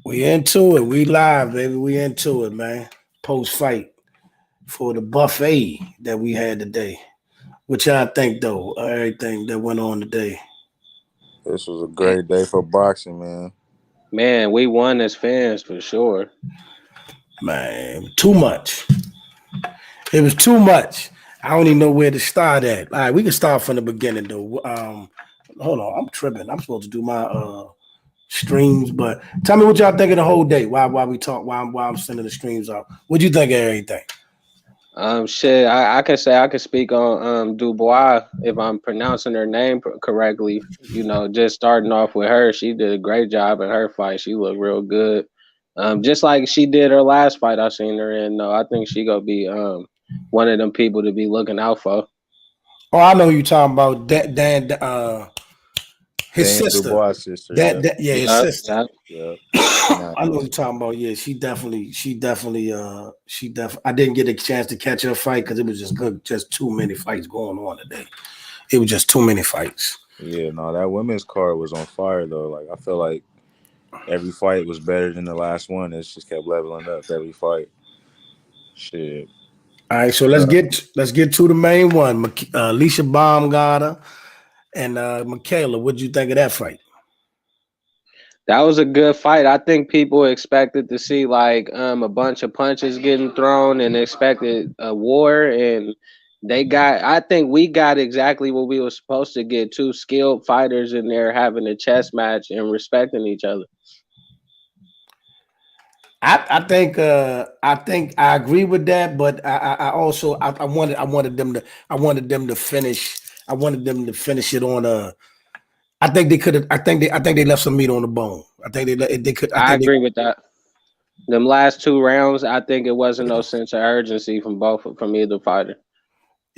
We into it. We live, baby. We into it, man. Post fight for the buffet that we had today. What y'all think though? Everything that went on today. This was a great day for boxing, man. Man, we won as fans for sure. Man, too much. It was too much. I don't even know where to start at. All right, we can start from the beginning though. Hold on, I'm tripping. I'm supposed to do my streams, but tell me what y'all think of the whole day. Why we talk? Why I'm sending the streams out? What do you think of everything? Shit, I can say I can speak on Dubois if I'm pronouncing her name correctly. You know, just starting off with her, she did a great job in her fight. She looked real good. Just like she did her last fight I seen her in. No, I think she gonna be one of them people to be looking out for. Oh, I know who you talking about. Dan, his Dan sister. Dubois' sister. Yeah, his sister. Yeah. I know what you're talking about. Yeah, she definitely. I didn't get a chance to catch her fight because it was just good. Just too many fights going on today. It was just too many fights. Yeah, no, that women's card was on fire though. Like I feel like every fight was better than the last one. It just kept leveling up every fight. Shit. All right, so let's get to the main one. Alicia Baumgardner and Michaela. What'd you think of that fight? That was a good fight. I think people expected to see like a bunch of punches getting thrown and expected a war, and I think we got exactly what we were supposed to get: two skilled fighters in there having a chess match and respecting each other. I think I agree with that, but I also wanted them to finish. I wanted them to finish it on a. I think they could have. I think they left some meat on the bone. I think they could. I agree with that. Them last two rounds, I think it wasn't no sense of urgency from either fighter.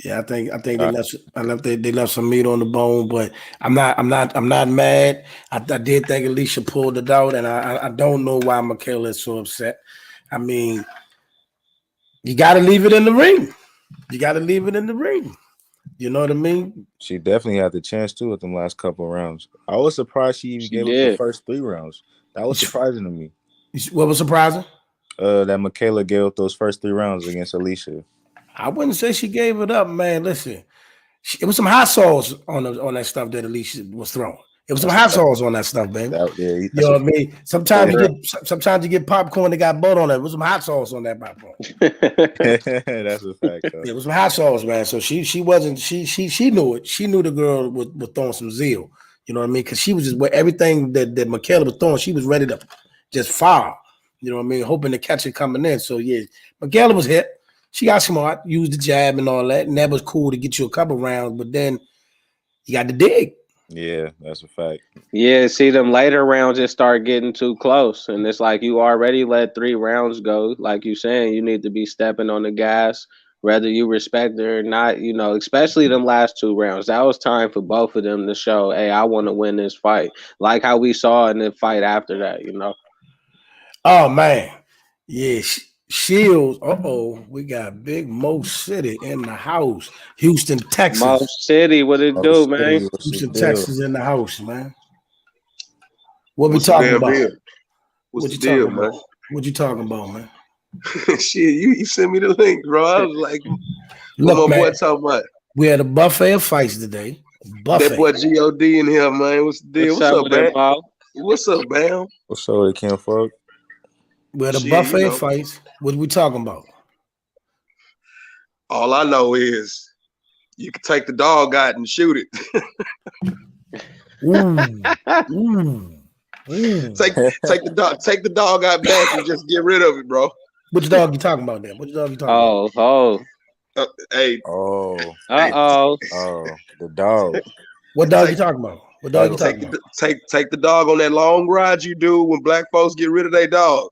Yeah, I think they left some meat on the bone, but I'm not mad. I did think Alicia pulled it out, and I don't know why Michaela is so upset. I mean, you got to leave it in the ring. You got to leave it in the ring. You know what I mean? She definitely had the chance too with them last couple of rounds. I was surprised she even gave up the first 3 rounds. That was surprising to me. What was surprising? That Michaela gave up those first 3 rounds against Alicia. I wouldn't say she gave it up, man. Listen, it was some hot sauce on that stuff that Alicia was throwing. It was some hot sauce on that stuff, baby. You know what I mean? Sometimes you get popcorn that got butter on it. It was some hot sauce on that popcorn. That's a fact. Though. It was some hot sauce, man. So she knew it. She knew the girl was throwing some zeal. You know what I mean? Because she was just everything that Michaela was throwing, she was ready to just fire. You know what I mean? Hoping to catch it coming in. So yeah, Michaela was hit. She got smart, used the jab and all that, and that was cool to get you a couple rounds. But then you got to dig. Yeah, that's a fact. Yeah, see, them later rounds just start getting too close, and it's like you already let 3 rounds go. Like you saying, you need to be stepping on the gas, whether you respect it or not. You know, especially them last 2 rounds. That was time for both of them to show, hey, I want to win this fight. Like how we saw in the fight after that. You know. Oh man, yeah. Shields, we got Big Mo City in the house. Houston, Texas. Mo City, what it do, man? Houston, Texas in the house, man. What we talking about? What's the deal, man? What you talking about, man? Shit, you sent me the link, bro. I was like, look, my man, boy talking about? We had a buffet of fights today. Buffet. That boy G.O.D. in here, man. What's the deal? What's up, Bam? What's up, Bam? What's up with Kim Folk? We had a buffet of fights. What we talking about? All I know is you can take the dog out and shoot it. Take the dog out back and just get rid of it, bro. Which dog you talking about then? Which dog you talking about? Hey. The dog. What dog you talking about? What dog you talking about? Take the dog on that long ride you do when black folks get rid of their dog.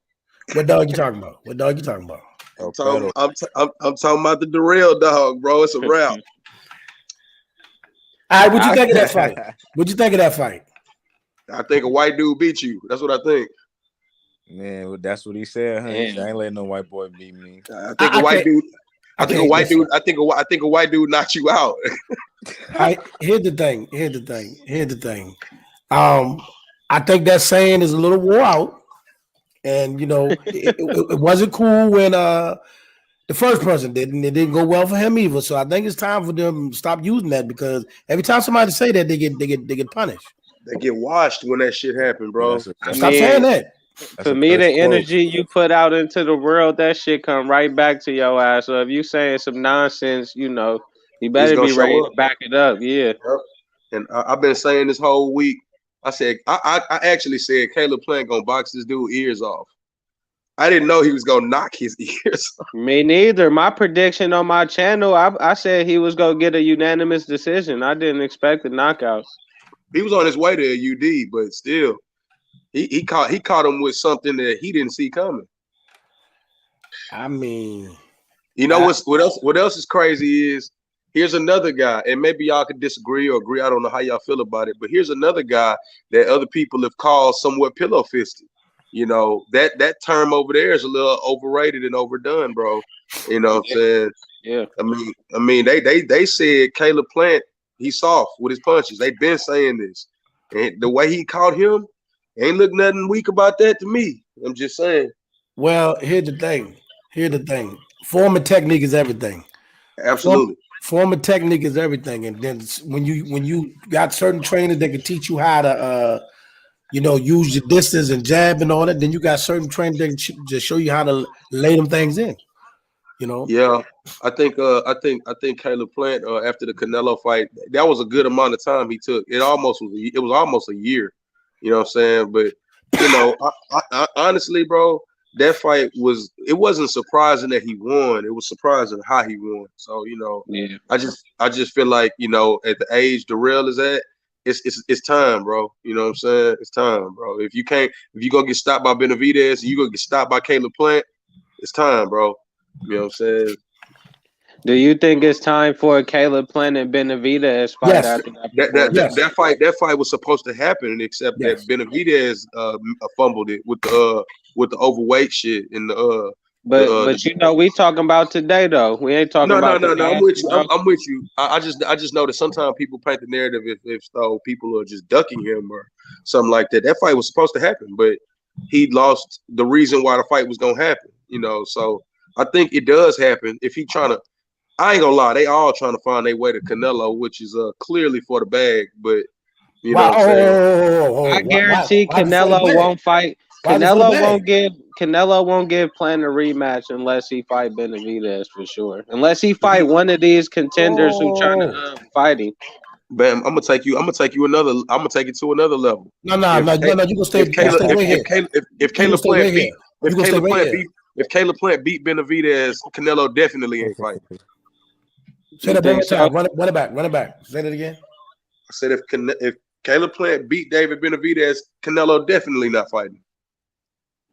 What dog you talking about? What dog you talking about? I'm talking about the Dirrell dog, bro. It's a wrap. All right, what'd you think of that fight? What'd you think of that fight? I think a white dude beat you. That's what I think. Man, that's what he said. Huh? I ain't letting no white boy beat me. I think a white dude. I think a white dude knocked you out. Here's the thing. I think that saying is a little wore out. And it wasn't cool when the first person did, and it didn't go well for him either. So I think it's time for them to stop using that, because every time somebody say that, they get punished. They get washed when that shit happen, bro. Stop saying that. For me, the energy you put out into the world, that shit come right back to your ass. So if you saying some nonsense, you better be ready to back it up. Yeah. Yep. And I've been saying this whole week. I said I actually said Caleb Plant gonna box this dude ears off. I didn't know he was gonna knock his ears off. Me neither. My prediction on my channel, I said he was gonna get a unanimous decision. I didn't expect a knockout. He was on his way to a UD, but still. He caught him with something that he didn't see coming. I mean, what else is crazy is here's another guy, and maybe y'all could disagree or agree. I don't know how y'all feel about it, but here's another guy that other people have called somewhat pillow fisted. That term over there is a little overrated and overdone, bro. You know what I'm saying? Yeah. I mean, they said Caleb Plant, he's soft with his punches. They've been saying this, and the way he caught him. Ain't look nothing weak about that to me. I'm just saying. Well, here's the thing. Form and technique is everything. Absolutely. Form and technique is everything. And then when you got certain trainers that can teach you how to use your distance and jab and all that, then you got certain trainers that can just show you how to lay them things in. Yeah, I think Caleb Plant after the Canelo fight, that was a good amount of time he took. It was almost a year. You know what I'm saying? But I honestly, bro, that fight wasn't surprising that he won. It was surprising how he won. So, yeah. I just feel like, at the age Dirrell is at, it's time, bro. You know what I'm saying? It's time, bro. If you're gonna get stopped by Benavidez, you gonna get stopped by Caleb Plant, it's time, bro. You know what I'm saying? Do you think it's time for Caleb Plant and Benavidez fight? Yes. After that? That fight was supposed to happen, except that Benavidez fumbled it with the overweight shit in the. But we talking about today though. We ain't talking about. No. I'm with you. I'm with you. I just know that sometimes people paint the narrative if people are just ducking him or something like that. That fight was supposed to happen, but he lost the reason why the fight was gonna happen. So I think it does happen if he trying to. I ain't gonna lie, they all trying to find their way to Canelo, which is clearly for the bag. But what I'm saying? I guarantee Canelo won't fight. Canelo won't give Plant a rematch unless he fight Benavidez for sure. Unless he fight one of these contenders who trying to fight him. Bam, I'm gonna take it to another level. No, you gonna stay. If Caleb Plant beat Benavidez, Canelo definitely ain't fighting. Say that one more time. Run it back. Say that again. I said if Caleb Plant beat David Benavidez, Canelo definitely not fighting.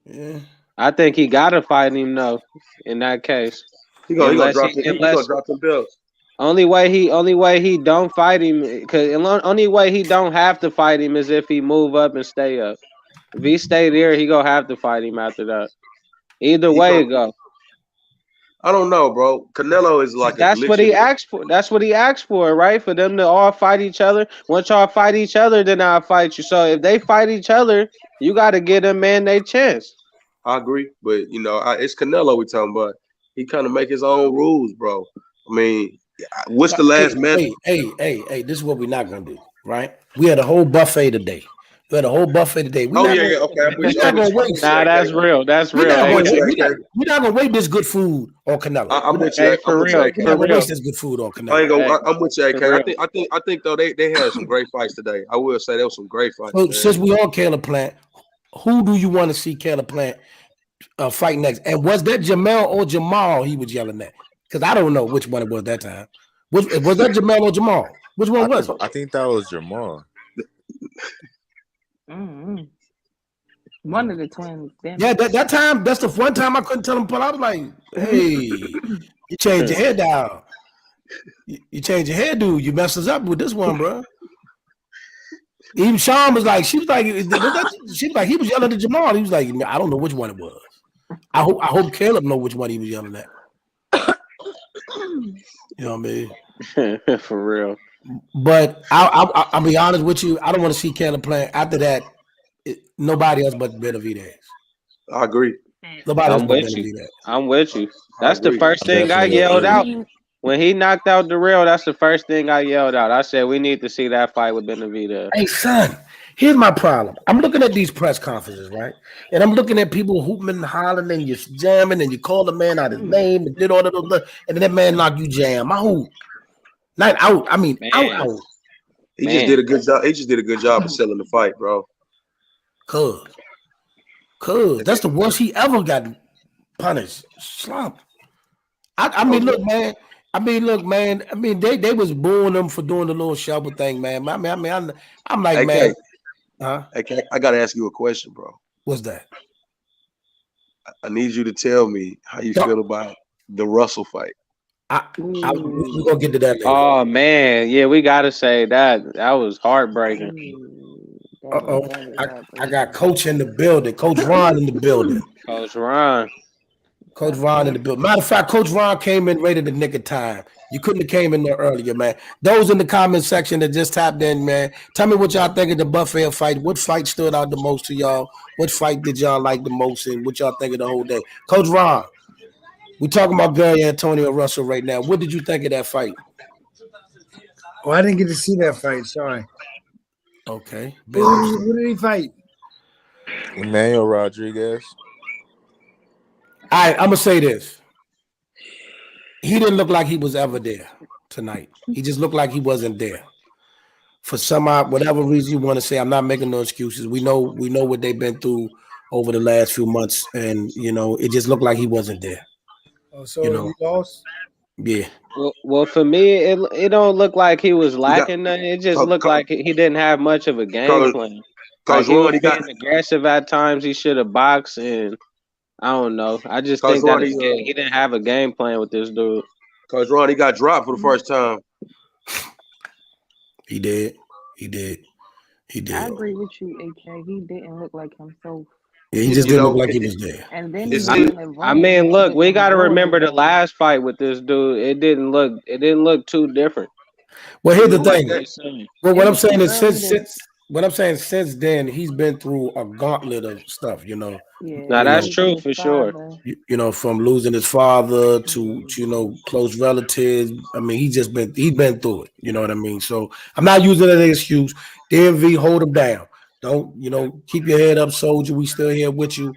Yeah, I think he gotta fight him though. In that case, he gonna drop some belts. Only way he don't fight him, because only way he don't have to fight him is if he move up and stay up. If he stay there, he gonna have to fight him after that. Either way it go. I don't know, bro. Canelo is like that's what he asked for. That's what he asked for, right? For them to all fight each other. Once y'all fight each other, then I'll fight you. So if they fight each other, you got to give them man their chance. I agree, but it's Canelo we talking about. He kind of make his own rules, bro. I mean, what's the last match? Hey, this is what we're not gonna do, right? We had a whole buffet today. Okay. We're not gonna waste. Nah, that's real. That's real. We're not gonna waste this good food on Canelo. I'm with you. For real. We're not gonna waste this good food on Canelo. I'm with you, AK. I think though they had some great fights today. I will say there was some great fights. So since we on Caleb Plant, who do you want to see Caleb Plant fight next? And was that Jamel or Jamal he was yelling at? Because I don't know which one it was that time. Was that Jamel or Jamal? Which one was it? I think that was Jamal. Mm-hmm. One of the twins. Yeah, that time, that's the one time I couldn't tell him pull. I was like, hey, you changed your hair down. You changed your hairdo. You messed us up with this one, bro. Even Sean was like, he was yelling at Jamal. He was like, I don't know which one it was. I hope Caleb know which one he was yelling at. You know what I mean? For real. But I'll be honest with you. I don't want to see Caleb Plant after that. Nobody else but Benavidez. I agree. Nobody else I'm but with you. Benavidez. I'm with you. I That's the agree. first thing I Definitely yelled agree. out. When he knocked out Dirrell, that's the first thing I yelled out. I said, we need to see that fight with Benavidez. Hey, son, here's my problem. I'm looking at these press conferences, right? And I'm looking at people hooping and hollering and you're jamming and you call the man out his name and did all of those, and then that man knock you jam. I hoop. Not out. I mean, Man. out. He just did a good job. He just did a good job of selling the fight, bro. Cuz that's the worst he ever got punished. Slump. I mean, look, man. I mean, they was booing him for doing the little shovel thing, man. I'm like, Hey, man, K, huh? hey, K, I gotta ask you a question, bro. What's that? I need you to tell me how you feel about the Russell fight. We're gonna get to that later. Oh man, yeah, we gotta say that. That was heartbreaking. I got Coach in the building, Coach Ron in the building. Coach Ron. Coach Ron in the building. Matter of fact, Coach Ron came in right at the nick of time. You couldn't have came in there earlier, man. Those in the comment section that just tapped in, man. Tell me what y'all think of the Buffet fight. What fight stood out the most to y'all? What fight did y'all like the most, and what y'all think of the whole day? Coach Ron, we're talking about Gary Antonio Russell right now. What did you think of that fight? Oh, I didn't get to see that fight. Sorry. Okay. Who did he fight? Emmanuel Rodriguez. All right, I'm gonna say this. He didn't look like he was ever there tonight. He just looked like he wasn't there. For some whatever reason you want to say, I'm not making no excuses. We know what they've been through over the last few months, and it just looked like he wasn't there. Oh, so he lost? Yeah. Well, for me, it don't look like he was lacking nothing. It just looked like he didn't have much of a game plan. Like he was being aggressive at times. He should have boxed, and I don't know. I just think that he didn't have a game plan with this dude. Coach Ron, he got dropped for the first time. He did. I agree with you, AK. He didn't look like himself. Yeah, he just didn't look like he was there. And then I mean, look, we got to remember the last fight with this dude. It didn't look too different. Well, here's the thing. Well, what I'm saying is since then he's been through a gauntlet of stuff. Now that's true for sure. From losing his father to close relatives. I mean, he's been through it. You know what I mean? So I'm not using that as an excuse. DMV, hold him down. Don't keep your head up, soldier. We still here with you.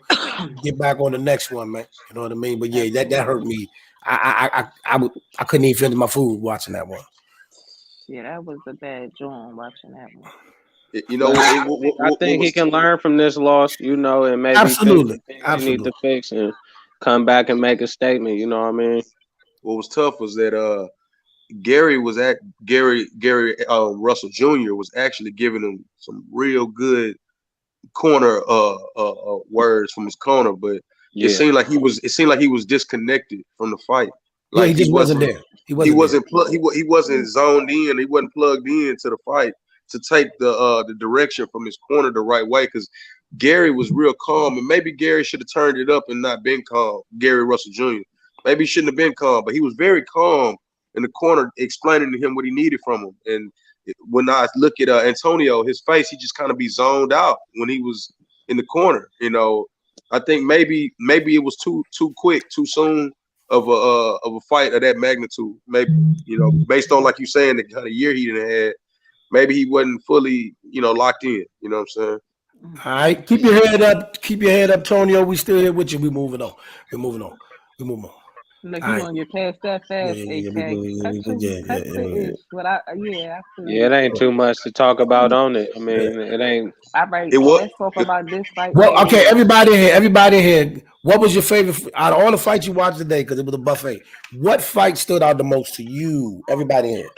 Get back on the next one, man. You know what I mean? But yeah, that hurt me. I couldn't even finish my food watching that one. Yeah, that was a bad joint watching that one. I think he can learn from this loss, and maybe absolutely need to fix and come back and make a statement. You know what I mean? What was tough was that Gary Russell Jr. was actually giving him some real good corner words from his corner, but it seemed like he was disconnected from the fight. Like he just wasn't there. He wasn't zoned in. He wasn't plugged in to the fight to take the direction from his corner the right way, because Gary was real calm, and maybe Gary should have turned it up and not been calm. Gary Russell Jr. Maybe he shouldn't have been calm, but he was very calm in the corner, explaining to him what he needed from him. And when I look at Antonio, his face, he just kind of be zoned out when he was in the corner. I think maybe it was too quick, too soon of a fight of that magnitude. Maybe based on, like you saying, the kind of year he didn't had, maybe he wasn't fully locked in. You know what I'm saying? All right, keep your head up. Keep your head up, Tonio. We still here with you. We moving on. Look, you want to get past that fast, It ain't too much to talk about on it. I mean, it ain't. All right, let's talk about this fight. Well, okay, everybody here. What was your favorite out of all the fights you watched today? Because it was a buffet. What fight stood out the most to you? Everybody here.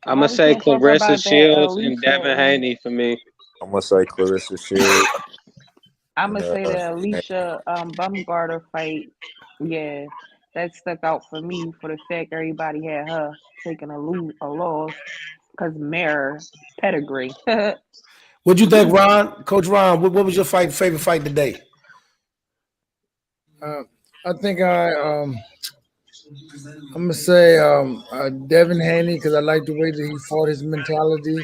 I'm gonna say Clarissa Shields and Devin Haney for me. I'm gonna say Clarissa Shields. I'm gonna say the Alicia Baumgardner fight. Yeah, that stuck out for me for the fact everybody had her taking a loss because Mare pedigree. What'd you think, Ron? Coach Ron, what was your favorite fight today? I think I'm gonna say Devin Haney, because I like the way that he fought, his mentality.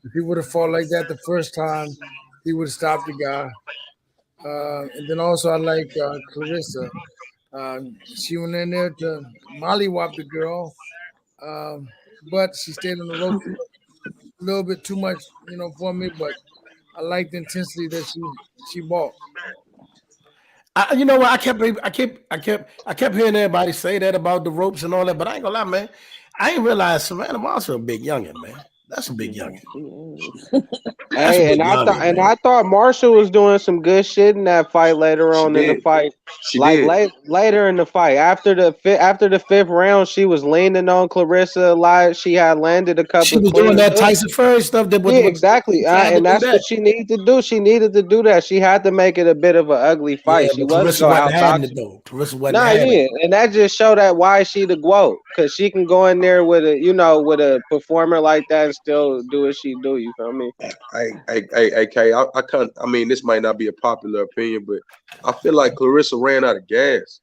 If he would have fought like that the first time, he would have stopped the guy. And then also I like Clarissa. She went in there to mollywop the girl, but she stayed on the rope a little bit too much, for me. But I like the intensity that she brought. You know what? I kept hearing everybody say that about the ropes and all that, but I ain't gonna lie, man. I ain't realized Savannah Marshall a big youngin, man. That's a big youngin. That's a Hey, big and I youngin, thought man. I thought Marshall was doing some good shit in that fight later on in the fight. She Like did. later in the fight, after the fifth round, she was leaning on Clarissa a lot. She had landed a couple She of was doing clean that hooks. Tyson Fury stuff that Yeah, was exactly. trying to And do that's what that. she needed to do. She needed to do that. She had to make it a bit of an ugly Yeah, fight. She but wasn't Clarissa gonna wasn't out having box. it though. Clarissa wasn't Nah, having yeah, it. and that just showed that why she the GOAT, because she can go in there with a performer like that and still do what she do. You feel me? I mean, this might not be a popular opinion, but I feel like Clarissa ran out of gas.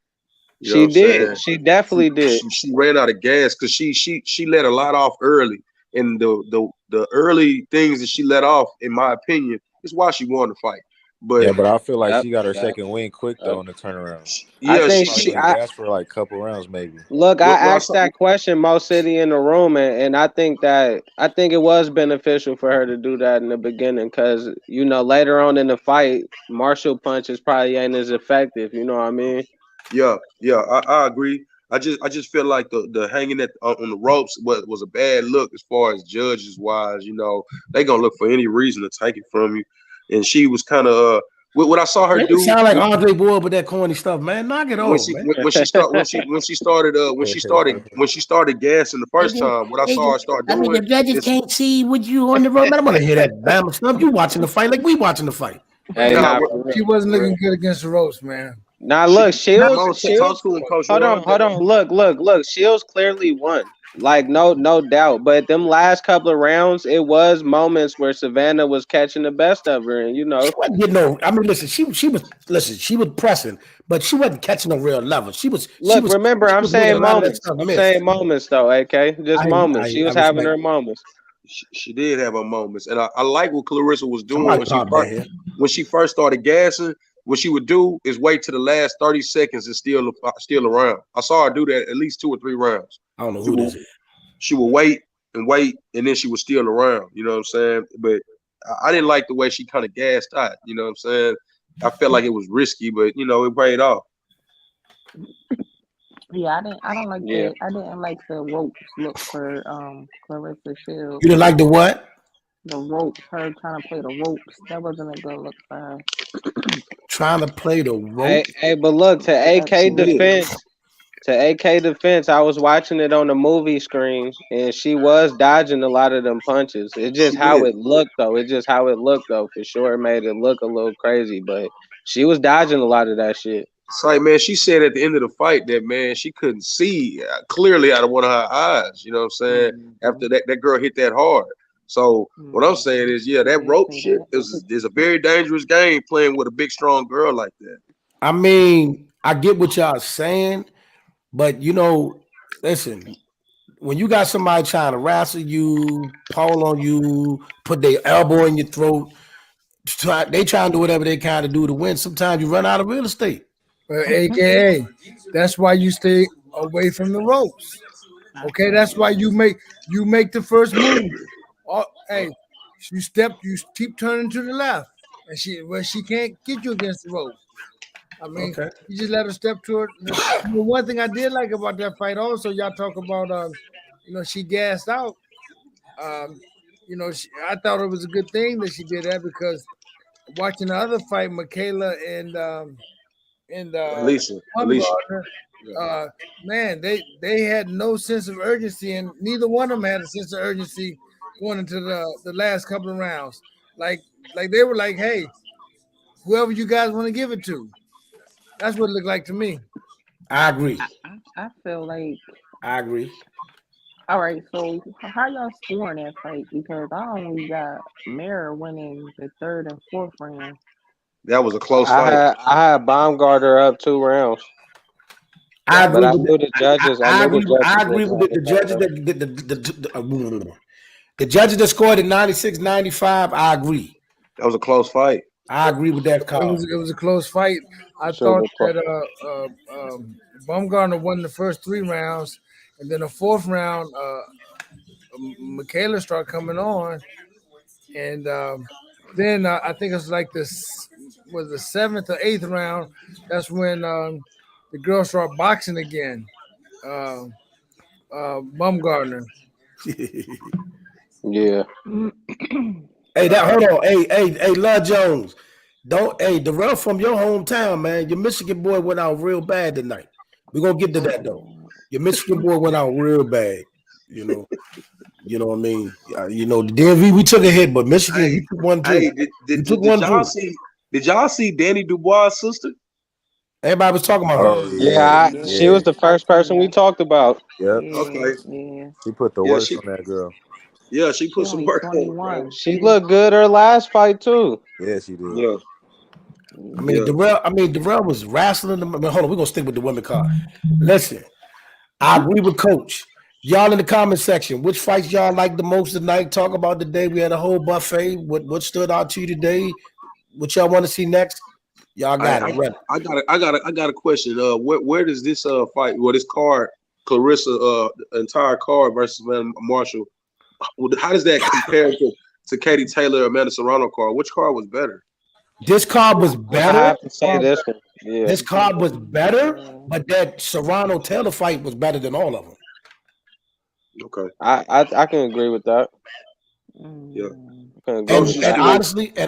You know what She I'm did. saying? She definitely did. She ran out of gas because she let a lot off early, and the early things that she let off, in my opinion, is why she won the fight. Yeah, But but I feel like Yep. she got her Yep. second win quick Yep. though in the turnaround. I yeah, think Probably only gas for like a couple rounds maybe. Look, I what I asked saw. that question, Mo City, in the room, and I think it was beneficial for her to do that in the beginning, because later on in the fight, martial punches probably ain't as effective. You know what I mean? Yeah, I agree. I just feel like the hanging on the ropes was a bad look as far as judges wise. They gonna look for any reason to take it from you, and she was kind of what I saw her Man, you do sound like Andre Ward with that corny stuff, man. Knock it off, man. when she started gassing the first time. What I saw her start doing The judges is can't see what you on the road. Man, I want to hear that Bama stuff. You watching the fight like we watching the fight. Hey, nah, nah, what, for real, She wasn't for real. looking good against the ropes, man. Now she look, Shields, talk to him, Coach hold Ron. on. Look. Shields clearly won. Like no doubt. But them last couple of rounds, it was moments where Savannah was catching the best of her, and She wasn't getting no. I mean, listen, she was pressing, but she wasn't catching no real level. She was look. Remember, I'm making saying a lot of that moments. stuff I'm miss. saying moments, though. AK, just moments. She I was having respect. her moments. She did have her moments, and I like what Clarissa was doing Somebody popped that here. when she first started gassing. What she would do is wait to the last 30 seconds and still around. I saw her do that at least 2 or 3 rounds. I don't know She who will this is. she would wait, and then she was still around. You know what I'm saying? But I didn't like the way she kind of gassed out. You know what I'm saying? I felt like it was risky, but it paid off. Yeah, I don't like Yeah. I didn't like the ropes look for Clarissa Shields. You didn't like the what? The ropes, her trying to play the ropes. That wasn't a good look for her. Trying to play the rope. Hey, but look, to AK She did. defense. To AK defense, I was watching it on the movie screen, and she was dodging a lot of them punches. It's just She how did. it looked, though. For sure, it made it look a little crazy, but she was dodging a lot of that shit. It's like, man, she said at the end of the fight that, man, she couldn't see clearly out of one of her eyes. You know what I'm saying? After that girl hit that hard. So what I'm saying is, yeah, that rope shit is a very dangerous game playing with a big, strong girl like that. I mean, I get what y'all saying, but listen, when you got somebody trying to wrestle you, pull on you, put their elbow in your throat, they try to do whatever they kind of do to win. Sometimes you run out of real estate. But AKA, that's why you stay away from the ropes. Okay, that's why you make the first move. Hey, you keep turning to the left, and she can't get you against the ropes. I mean, Okay. you just let her step to it. One thing I did like about that fight, also, y'all talk about, she gassed out. I thought it was a good thing that she did that, because watching the other fight, Michaela and Alicia. Baumgardner, man, they had no sense of urgency, and neither one of them had a sense of urgency going into the last couple of rounds. Like they were like, hey, whoever you guys want to give it to. That's what it looked like to me. I agree. I feel like. I agree. All right, so how y'all scoring that fight? Because I only got Mara winning the third and fourth round. That was a close I fight. had Baumgardner up 2 rounds. I agree. But I with knew the judges. I agree. I agree was with the judges the judges that scored at 96-95. I agree. That was a close fight. I agree with that call. It was a close fight. I thought that Baumgardner won the first 3 rounds, and then the 4th round, Michaela started coming on, and then I think it was like the 7th or 8th round. That's when the girl started boxing again. Baumgardner. Yeah. Hey, hold on. Hey, Love Jones. Dirrell from your hometown, man. Your Michigan boy went out real bad tonight. We're gonna get to that though. Your Michigan boy went out real bad. You know what I mean? The DMV we took a hit, but Michigan he took one too. Hey, did y'all see Danny Dubois' sister? Everybody was talking about her. Yeah, she was the first person we talked about. Yep. Okay. Yeah. She put the work on that girl. Yeah, she put some work on. She looked good her last fight too. Yeah, she did. Yeah. Dirrell was wrestling them. Hold on, we're gonna stick with the women card. Listen, I agree with Coach. Y'all in the comment section, which fights y'all like the most tonight? Talk about the day. We had a whole buffet. What stood out to you today? What y'all want to see next? Y'all got it. I got a question. Where does this fight? Well, this card, Clarissa, entire card versus Marshall. How does that compare to Katie Taylor, Amanda Serrano card? Which card was better? This card was better. I have to say this one. Yeah. This card was better, but that Serrano Taylor fight was better than all of them. Okay. I can agree with that. Yeah. And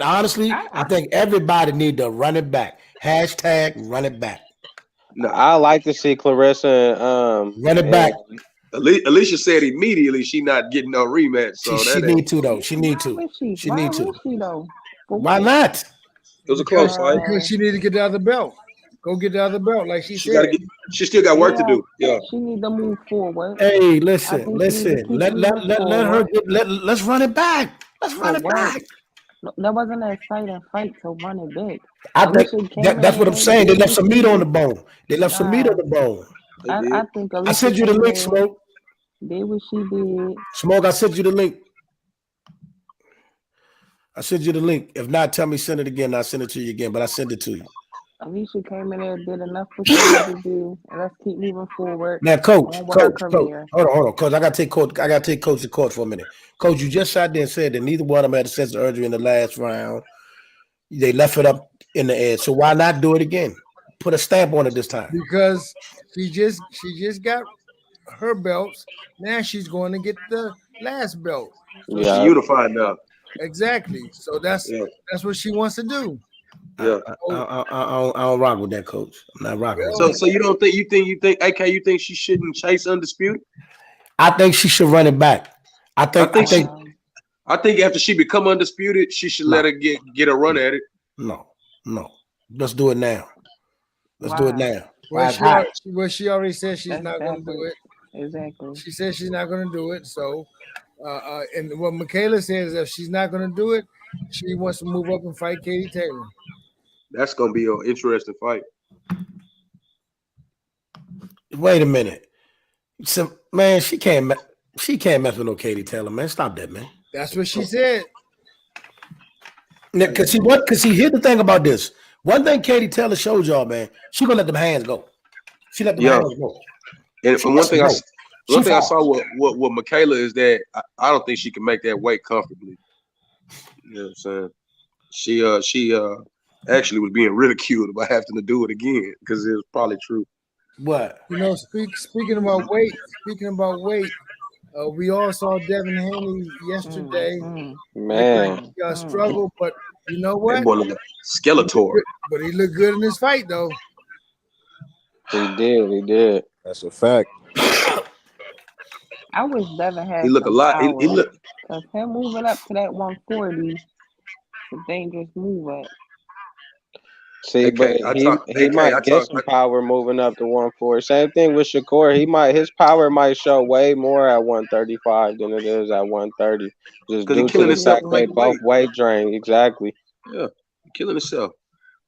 honestly, I think everybody need to run it back. Hashtag run it back. No, I like to see Clarissa run it back. Alicia said immediately she not getting no rematch. So she need to though. She need to. She need to. Why not? It was a close fight. Because she need to get the other belt. Go get the other belt, like she said. She still got work to do. Yeah. She need to move forward. Hey, listen. Let her get. Let's run it back. Let's run it back. That wasn't an exciting fight, so run it back. I think that's what I'm saying. They left some meat on the bone. I think I sent you the link, Smoke. Did what she did. Smoke, I sent you the link. If not, tell me send it again. I'll send it to you again, but I sent it to you. Alicia came in there, did enough for she to do, and let's keep moving forward. Now, Coach, hold on, Coach. I gotta take Coach to court for a minute. Coach, you just sat there and said that neither one of them had a sense of urgency in the last round. They left it up in the air. So why not do it again? Put a stamp on it this time. Because she just got her belts. Now she's going to get the last belt. So she's unified now. Exactly. So that's what she wants to do. Yeah, I don't rock with that, Coach. I'm not rocking. So you don't think you think AK? You think she shouldn't chase Undisputed? I think she should run it back. I think after she become Undisputed, she should let her get a run at it. No. Let's do it now. Do it now. Well, she already said she's not going to do it. Exactly. She said she's not going to do it. So, and what Michaela says, if she's not going to do it, she wants to move up and fight Katie Taylor. That's going to be an interesting fight. Wait a minute. So, man, she can't mess with no Katie Taylor, man. Stop that, man. That's what she said. Because here's the thing about this. One thing Katie Taylor showed y'all, man, she gonna let them hands go. She let them hands go. And one thing I saw with Michaela is that I don't think she can make that weight comfortably. You know what I'm saying? She actually was being ridiculed about having to do it again because it was probably true. What? Speaking about weight, we all saw Devin Haney yesterday. Man, he struggled, but you know what? That boy looked like Skeletor. But he looked good in this fight, though. He did. That's a fact. I wish Devin had. He looked a lot. He looked. Because him moving up to that 140 is a dangerous move up. See, but he might get some power moving up to 140. Same thing with Shakur. His power might show way more at 135 than it is at 130. Just due to the fact they both weight drain. Exactly. Yeah, killing himself.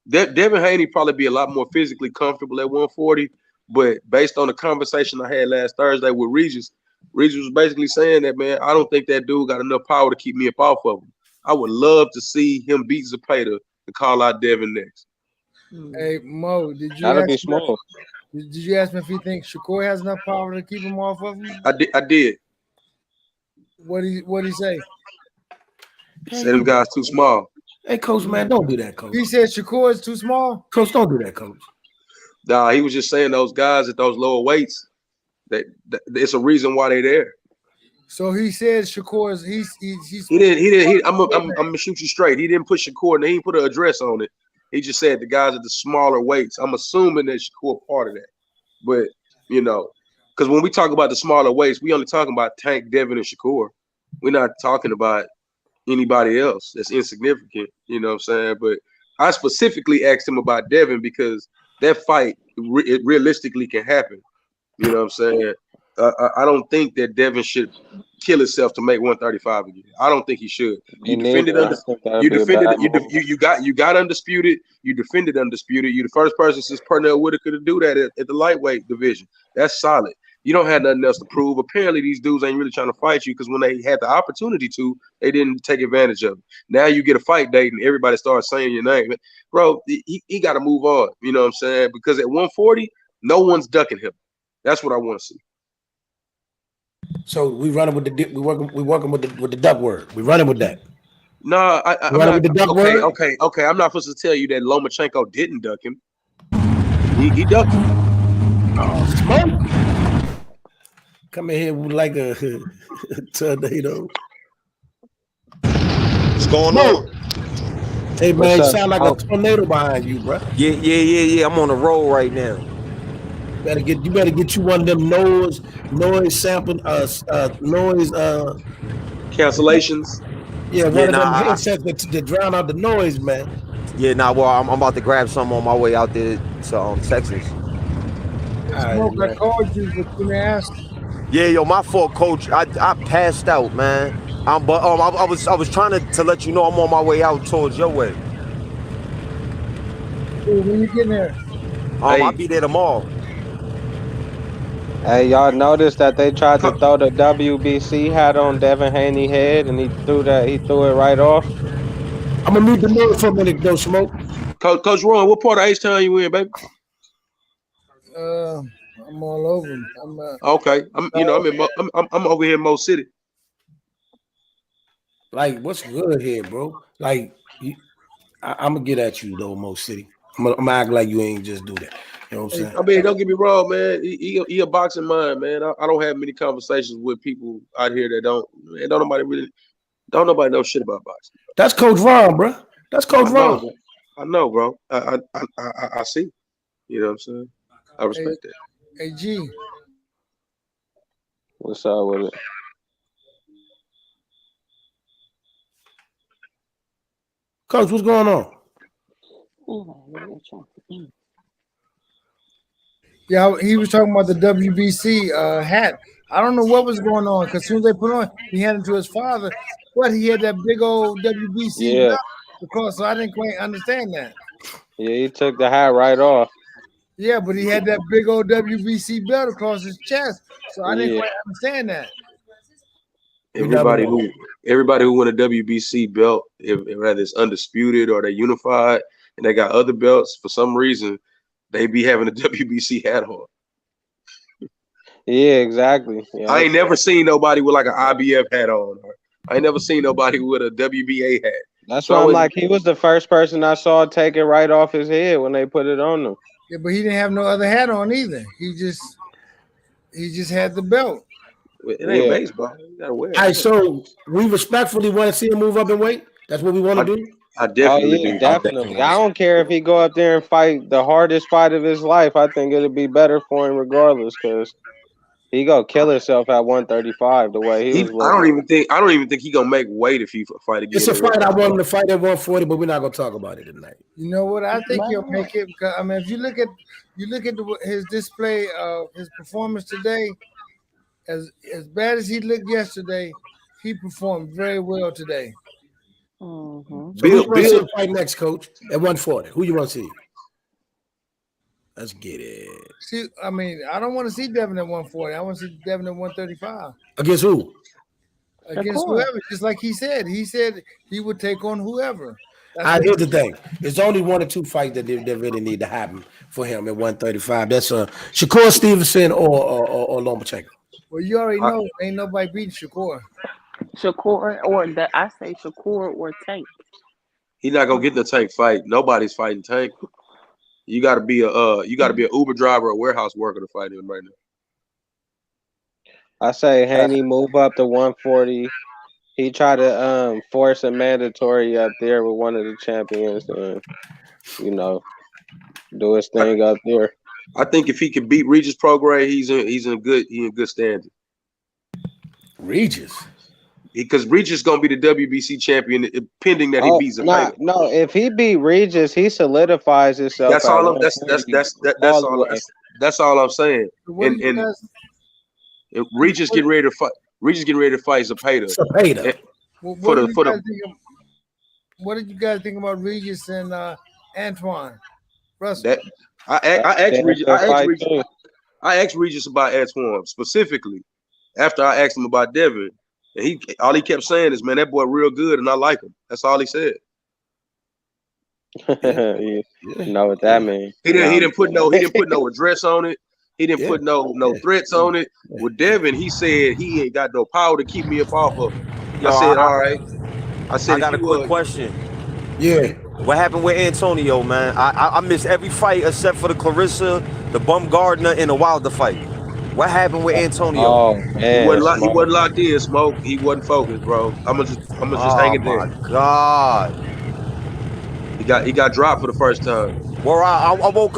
Devin Haney probably be a lot more physically comfortable at 140, but based on the conversation I had last Thursday with Regis was basically saying that, man, I don't think that dude got enough power to keep me up off of him. I would love to see him beat Zepeda and call out Devin next. Hey Mo, did you That'll ask be small. Did you ask me if he thinks Shakur has enough power to keep him off of him? I did. What he say? Say them guys too small. Hey, coach, man, don't do that, coach. He said Shakur is too small. Coach, don't do that, coach. Nah, he was just saying those guys at those lower weights. That it's a reason why they're there. So he said Shakur is he's He didn't. I'm gonna shoot you straight. He didn't put Shakur, and he didn't put an address on it. He just said the guys at the smaller weights. I'm assuming that Shakur part of that, but you know, because when we talk about the smaller weights, we only talking about Tank, Devin, and Shakur. We're not talking about anybody else that's insignificant. You know what I'm saying? But I specifically asked him about Devin because that fight it realistically can happen. You know what I'm saying? I don't think that Devin should kill himself to make 135 again. I don't think he should. You defended you got undisputed. You defended undisputed. You the first person since Pernell Whitaker to do that at the lightweight division. That's solid. You don't have nothing else to prove. Apparently, these dudes ain't really trying to fight you because when they had the opportunity to, they didn't take advantage of it. Now you get a fight date and everybody starts saying your name. Bro, he got to move on. You know what I'm saying? Because at 140, no one's ducking him. That's what I want to see. So we running with we working with the duck word. We running with that. No, I'm running not. With the duck okay, word? okay. I'm not supposed to tell you that Lomachenko didn't duck him. He ducked him. Oh, smoke! Come in here like a tornado. What's going on? Hey man, you What's up? sound like a tornado behind you, bro. Yeah. I'm on a roll right now. You better get you one of them noise sample noise Cancellations. Yeah, one Yeah, of them nah, headsets that drown out the noise, man. Yeah, well, I'm about to grab some on my way out there to Texas. Smoke, I called you, but you didn't ask. Yeah, yo, my fault, coach. I passed out, man. I was trying to let you know I'm on my way out towards your way. Hey, when you getting there? I'll be there tomorrow. Hey, y'all noticed that they tried to throw the WBC hat on Devin Haney head, and he threw it right off. I'm gonna need the name for a minute, though, Smoke. Coach Ron, what part of H-Town you in, baby? I'm all over. Okay, I'm over here in Mo City. Like, what's good here, bro? Like, I'm gonna get at you though, Mo City. I'm gonna act like you ain't just do that. You know what I'm saying? I mean, don't get me wrong, man. He a boxing mind, man. I don't have many conversations with people out here that don't nobody know shit about boxing. That's Coach Ron, bro. That's Coach Ron. I know, bro. I see. You know what I'm saying? I respect that. Hey, G. What's up with it? Coach, what's going on? Yeah, he was talking about the WBC hat. I don't know what was going on because as soon as they put on, he handed it to his father, but he had that big old WBC belt across, so I didn't quite understand that. Yeah, he took the hat right off. Yeah, but he had that big old WBC belt across his chest, so I didn't quite understand that. Everybody who won a WBC belt, whether it's undisputed or they unified, and they got other belts, for some reason, they be having a WBC hat on. Yeah, exactly. Yeah. I ain't never seen nobody with like an IBF hat on. I ain't never seen nobody with a WBA hat. That's why I'm like, he was the first person I saw take it right off his head when they put it on him. Yeah, but he didn't have no other hat on either. He just had the belt. It ain't baseball. You gotta wear it. All right, so we respectfully want to see him move up in weight. That's what we want to do. I definitely do. Definitely. I don't care if he go up there and fight the hardest fight of his life. I think it'll be better for him regardless, because he gonna kill himself at 135 the way he was. I don't even think he gonna make weight if he fight again. It's a fight I want him to fight at 140, but we're not gonna talk about it tonight. You know what? I think he'll make it because I mean, if you look at his display of his performance today, as bad as he looked yesterday, he performed very well today. Mm-hmm. So who you want to see fight next, Coach? At 140, who you want to see? Let's get it. See, I mean, I don't want to see Devin at 140. I want to see Devin at 135. Against who? Against whoever. Just like he said he would take on whoever. Here's the thing: there's only 1 or 2 fights that really need to happen for him at 135. That's Shakur Stevenson or Lomachenko. Well, you already know ain't nobody beating Shakur. Shakur I say Shakur or Tank. He's not gonna get the Tank fight. Nobody's fighting Tank. You gotta be a Uber driver or warehouse worker to fight him right now. I say Haney move up to 140. He tried to force a mandatory up there with one of the champions and do his thing up there. I think if he can beat Regis Prograis, he's in good standing. Regis. Because Regis is gonna be the WBC champion, pending that he beats a fighter. No, if he beat Regis, he solidifies himself. That's all. That's all I'm saying. And Regis getting ready to fight. Regis getting ready to fight Zepeda. What did you guys think about Regis and Antoine Russell? I asked Regis about Antoine specifically after I asked him about Devin. And all he kept saying is, "Man, that boy real good, and I like him." That's all he said. You know what that means? He didn't put no address on it. He didn't put no threats on it. With Devin, he said he ain't got no power to keep me up off of him. I said, all right. I got a quick question. Yeah. What happened with Antonio, man? I missed every fight except for the Clarissa, the Baumgardner, and the Wilder fight. What happened with Antonio? Oh man, he wasn't locked in, Smoke. He wasn't focused, bro. I'm gonna just hang it there. Oh my God. He got dropped for the first time. Well, I woke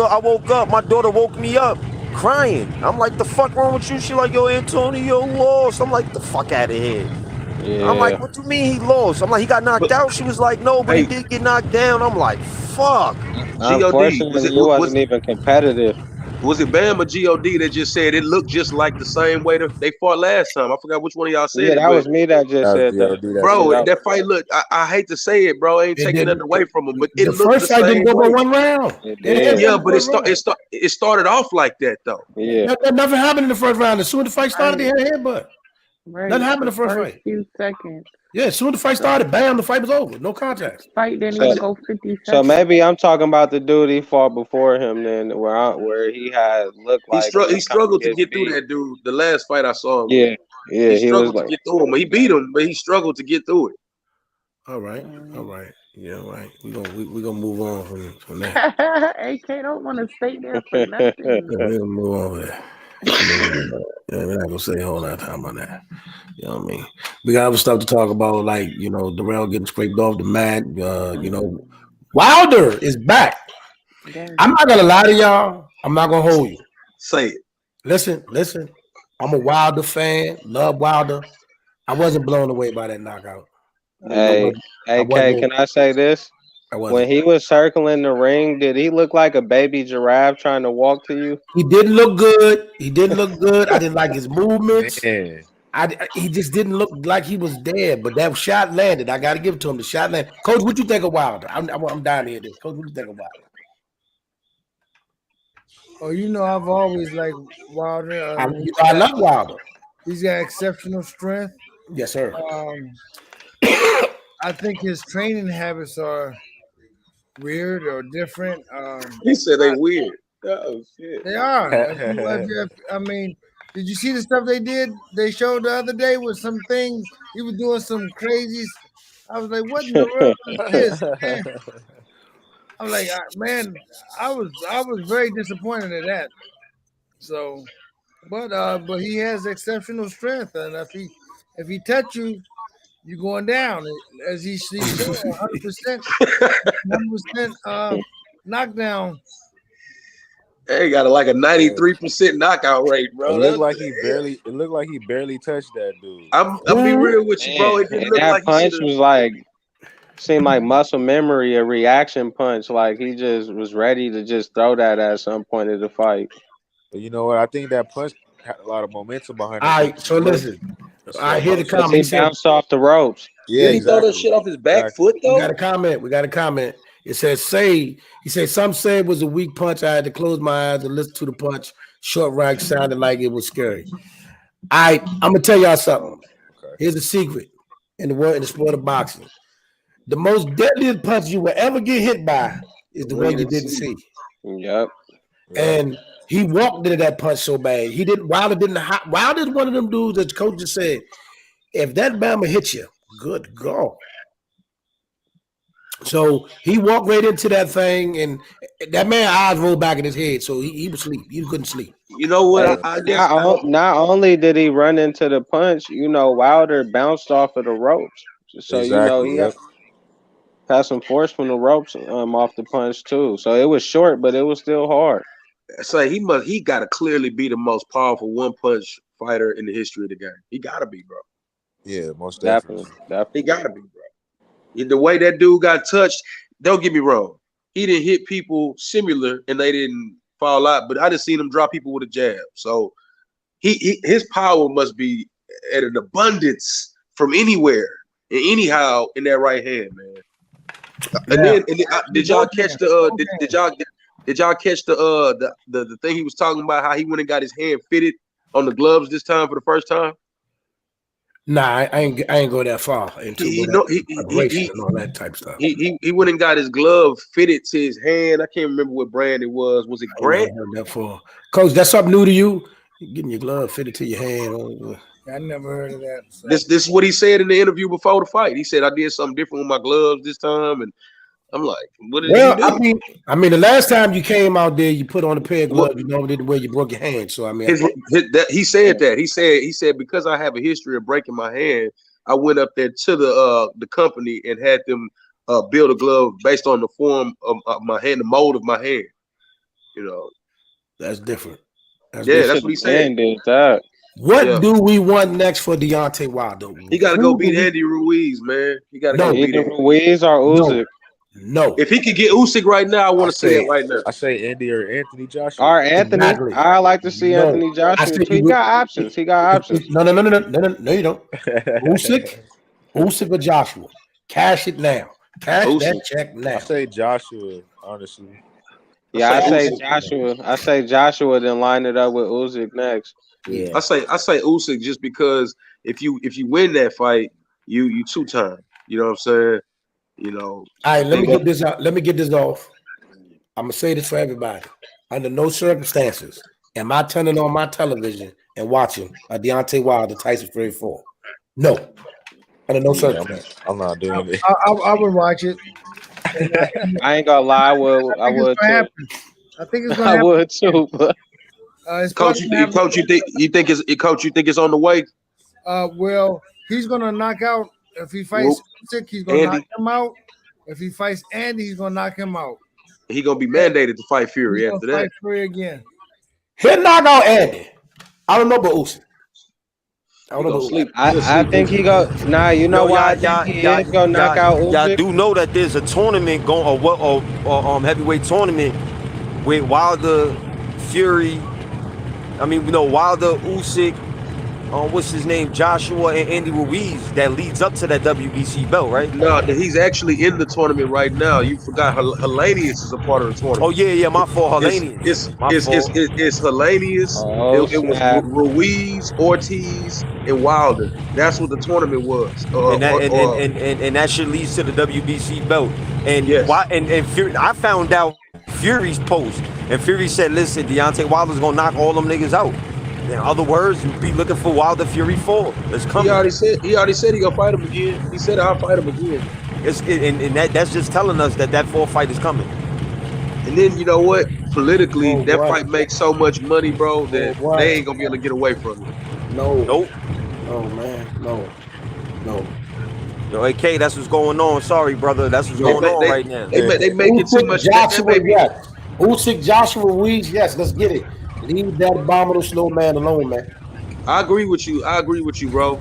up. My daughter woke me up crying. I'm like, the fuck wrong with you? She like, yo, Antonio lost. I'm like, the fuck out of here. Yeah. I'm like, what do you mean he lost? I'm like, he got knocked out. She was like, no, but he did get knocked down. I'm like, fuck. Unfortunately, he wasn't even competitive. Was it Bam or God that just said it looked just like the same way they fought last time? I forgot which one of y'all said it. Yeah, that was me that just said that. Bro, that fight looked, I hate to say it, bro. I ain't taking nothing away from him, but it looked the same way. The first fight didn't go by 1 round. Yeah, but it started off like that, though. Yeah. Nothing happened in the first round. As soon as the fight started, they had a headbutt. Right. Nothing happened in the first fight. Few seconds. Yeah, as soon as the fight started, bam, the fight was over. No contact. Fight didn't even go 50 seconds. So maybe I'm talking about the dude he fought before him then, where he had looked like he struggled to get through that dude. The last fight I saw him. Yeah, he struggled to get through him. He beat him, but he struggled to get through it. All right. Yeah, right. We're gonna move on from that. AK don't want to stay there for nothing. We're gonna move on with that. We're not gonna say a whole lot of time on that. You know what I mean? We got other stuff to talk about, like Dirrell getting scraped off the mat. Wilder is back. I'm not gonna lie to y'all. I'm not gonna hold you. Say it. Listen. I'm a Wilder fan. Love Wilder. I wasn't blown away by that knockout. Hey, AK, can I say this? When he was circling the ring, did he look like a baby giraffe trying to walk to you? He didn't look good. I didn't like his movements. Man. He just didn't look like he was dead. But that shot landed. I got to give it to him. The shot landed. Coach, what you think of Wilder? I'm dying to hear this. Coach, what you think of Wilder? Oh, I've always liked Wilder. I love Wilder. He's got exceptional strength. Yes, sir. I think his training habits are weird or different. He said they weird. Oh shit. They are. I mean, did you see the stuff they did? They showed the other day with some things. He was doing some crazies. I was like, what in the world is this, man? I'm like, man, I was very disappointed in that. So, but he has exceptional strength, and if he touch you, you're going down. As he's 100% knockdown. Hey, got a 93% knockout rate, bro. It looked like he barely touched that dude. I'll be real with you, bro. It didn't look that like punch was seemed like muscle memory, a reaction punch. Like he just was ready to just throw that at some point of the fight. But you know what? I think that punch had a lot of momentum behind it. All right, so listen. I hear the comment. He bounced off the ropes. Yeah, he throw that shit off his back foot though. We got a comment. It says, he said, some said it was a weak punch. I had to close my eyes and listen to the punch. Short right sounded like it was scary. I'm gonna tell y'all something. Okay. Here's a secret in the sport of boxing. The most deadliest punch you will ever get hit by is the one you didn't see. Yep. And he walked into that punch so bad. He didn't. Wilder's one of them dudes that the coach just said, if that Bama hits you, good go. So he walked right into that thing, and that man's eyes rolled back in his head, so he was asleep. He couldn't sleep. You know what? I guess not only did he run into the punch, Wilder bounced off of the ropes. So exactly, he had some force from the ropes off the punch too. So it was short, but it was still hard. So he got to clearly be the most powerful one punch fighter in the history of the game. He got to be, bro. Yeah, most definitely. He got to be, bro. The way that dude got touched, don't get me wrong. He didn't hit people similar and they didn't fall out, but I just seen him drop people with a jab. So his power must be at an abundance from anywhere and anyhow in that right hand, man. And did y'all catch did y'all catch the thing he was talking about, how he went and got his hand fitted on the gloves this time for the first time? Nah, I ain't go that far into and all that type of stuff. He went and got his glove fitted to his hand. I can't remember what brand it was. Was it Grant? I heard that for Coach. That's something new to you. Getting your glove fitted to your hand. I never heard of that. So. This is what he said in the interview before the fight. He said, I did something different with my gloves this time, and I'm like, what did you do? I mean, the last time you came out there, you put on a pair of gloves. You normally did the way you broke your hand. So I mean, he said that. He said because I have a history of breaking my hand, I went up there to the company and had them build a glove based on the form of my hand, the mold of my hand. That's different. That's what he said. What do we want next for Deontay Wilder? He got to go beat Andy Ruiz, man. He got to go beat Ruiz or Usyk. No. If he could get Usyk right now, I want to say it right now. I say Andy or Anthony Joshua. Or Anthony. Exactly. I like to see Anthony Joshua. He got options. He got options. No, you don't. Usyk or Joshua. Cash it now. Cash that check now. I say Joshua, honestly. Yeah, I say Joshua. I say Joshua, then line it up with Usyk next. Yeah. I say Usyk just because if you win that fight, you two-time. You know what I'm saying? All right, let me get this out. Let me get this off. I'm gonna say this for everybody. Under no circumstances am I turning on my television and watching a Deontay Wilder Tyson Fury 4. No. Under no circumstances. I'm not doing it. I would watch it. I ain't gonna lie, I would too. I think it's gonna happen. I would too, but Coach, you think it's on the way? Well, he's gonna knock out. If he fights Usyk, he's gonna knock him out. If he fights Andy, he's gonna knock him out. He's gonna be mandated to fight Fury after that. Fight Fury again. He'll knock out Andy. I don't know about Usyk. I think he go. Nah, you know why? He is gonna knock out Usyk. Y'all do know that there's a tournament going, or heavyweight tournament with Wilder, Fury. I mean, Wilder, Usyk. What's his name? Joshua and Andy Ruiz that leads up to that WBC belt, right? No, he's actually in the tournament right now. You forgot Helenius is a part of the tournament. Oh yeah, my fault. Helenius. It's Helenius. It was Ruiz, Ortiz, and Wilder. That's what the tournament was. And that shit leads to the WBC belt. And and Fury, I found out Fury's post, and Fury said, "Listen, Deontay Wilder's gonna knock all them niggas out." In other words, you be looking for Wilder Fury 4. It's coming. He already said he gonna fight him again. He said I'll fight him again. That's just telling us that 4th fight is coming. And then you know what? Politically, fight makes so much money, bro, that they ain't gonna be able to get away from it. Nope. Oh man, no. Yo, AK, that's what's going on. Sorry, brother. That's what's going on right now. They making too much. Usyk, Joshua Ruiz, yes, let's get it. Leave that abominable slow man alone, man. I agree with you, bro.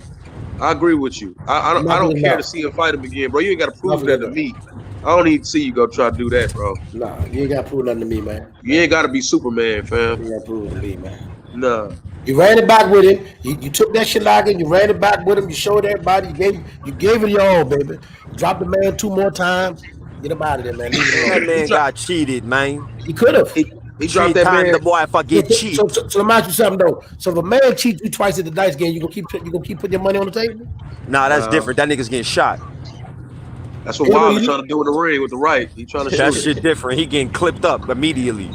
I agree with you. I don't care to see him fight him again, bro. You ain't got to prove that to me. I don't need to see you go try to do that, bro. Nah, you ain't got to prove nothing to me, man. You ain't got to be Superman, fam. You ain't got to prove it to me, man. Nah. You ran it back with him. You took that shit like it. You ran it back with him. You showed everybody. You gave it your all, baby. Drop the man 2 more times. Get him out of there, man. That man got cheated, man. He could have. He dropped that man. The boy if I get cheated. So let me ask you something though. So if a man cheats you twice at the dice game, you gonna keep putting your money on the table? Nah, that's different. That nigga's getting shot. That's what Wilder trying to do in the ring with the right. He trying to shoot that it. shit different. He getting clipped up immediately.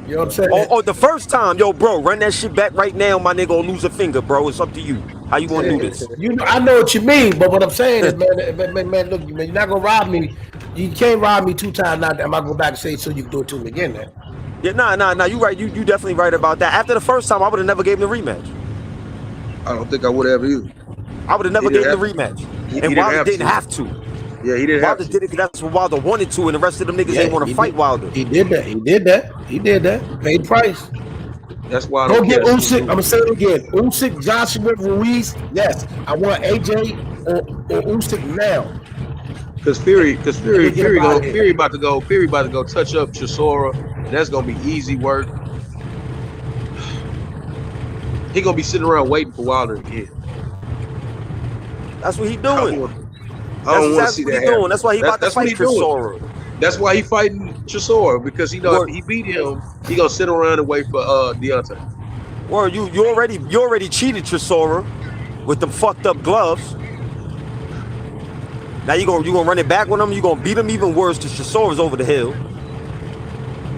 You know what I'm saying? Oh, the first time, yo, bro, run that shit back right now. My nigga will lose a finger, bro. It's up to you. How you want to do this? You know, I know what you mean, but what I'm saying is, man, look, man, you're not gonna rob me. You can't rob me 2 times. Now, I'm gonna go back and say so you can do it to me again. Then. Yeah, nah. You right. You definitely right about that. After the first time, I would have never gave him the rematch. I don't think I would have either. I would have never gave him the rematch. And Wilder didn't have to. Yeah, he didn't have to. Wilder did it because that's what Wilder wanted to, and the rest of them niggas ain't want to fight Wilder. He did that. Paid the price. That's why I don't get Usyk. I'm gonna say it again. Usyk, Joshua Ruiz. Yes, I want AJ or Usyk now. Because Fury about to go touch up Chisora. And that's gonna be easy work. He gonna be sitting around waiting for Wilder again. That's what he doing. I don't want to see that happen. That's why he about to fight Chisora. That's why he fighting Chisora, because he know if he beat him, he gonna sit around and wait for Deontay. Well, you already cheated Chisora with them fucked up gloves. Now you gonna run it back with him. You gonna beat him even worse because Chisora's over the hill.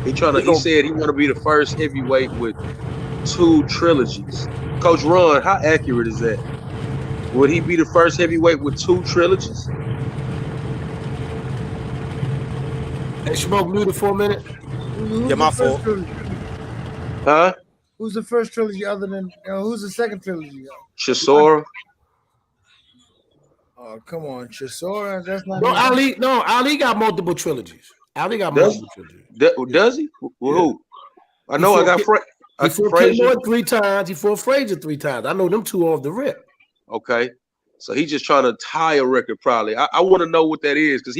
He said he want to be the first heavyweight with 2 trilogies. Coach Ron, how accurate is that? Would he be the first heavyweight with 2 trilogies? Hey, Smoke muted for a minute. Yeah, my fault. Huh? Who's the first trilogy other than who's the second trilogy? Chisora. Oh, come on, Chisora. That's not. Ali got multiple trilogies. Ali got multiple trilogies. Does he? Who? I know. I got he fought Frazier 3 times. He fought Frazier 3 times. I know them 2 off the rip. Okay, so he's just trying to tie a record. Probably. I want to know what that is because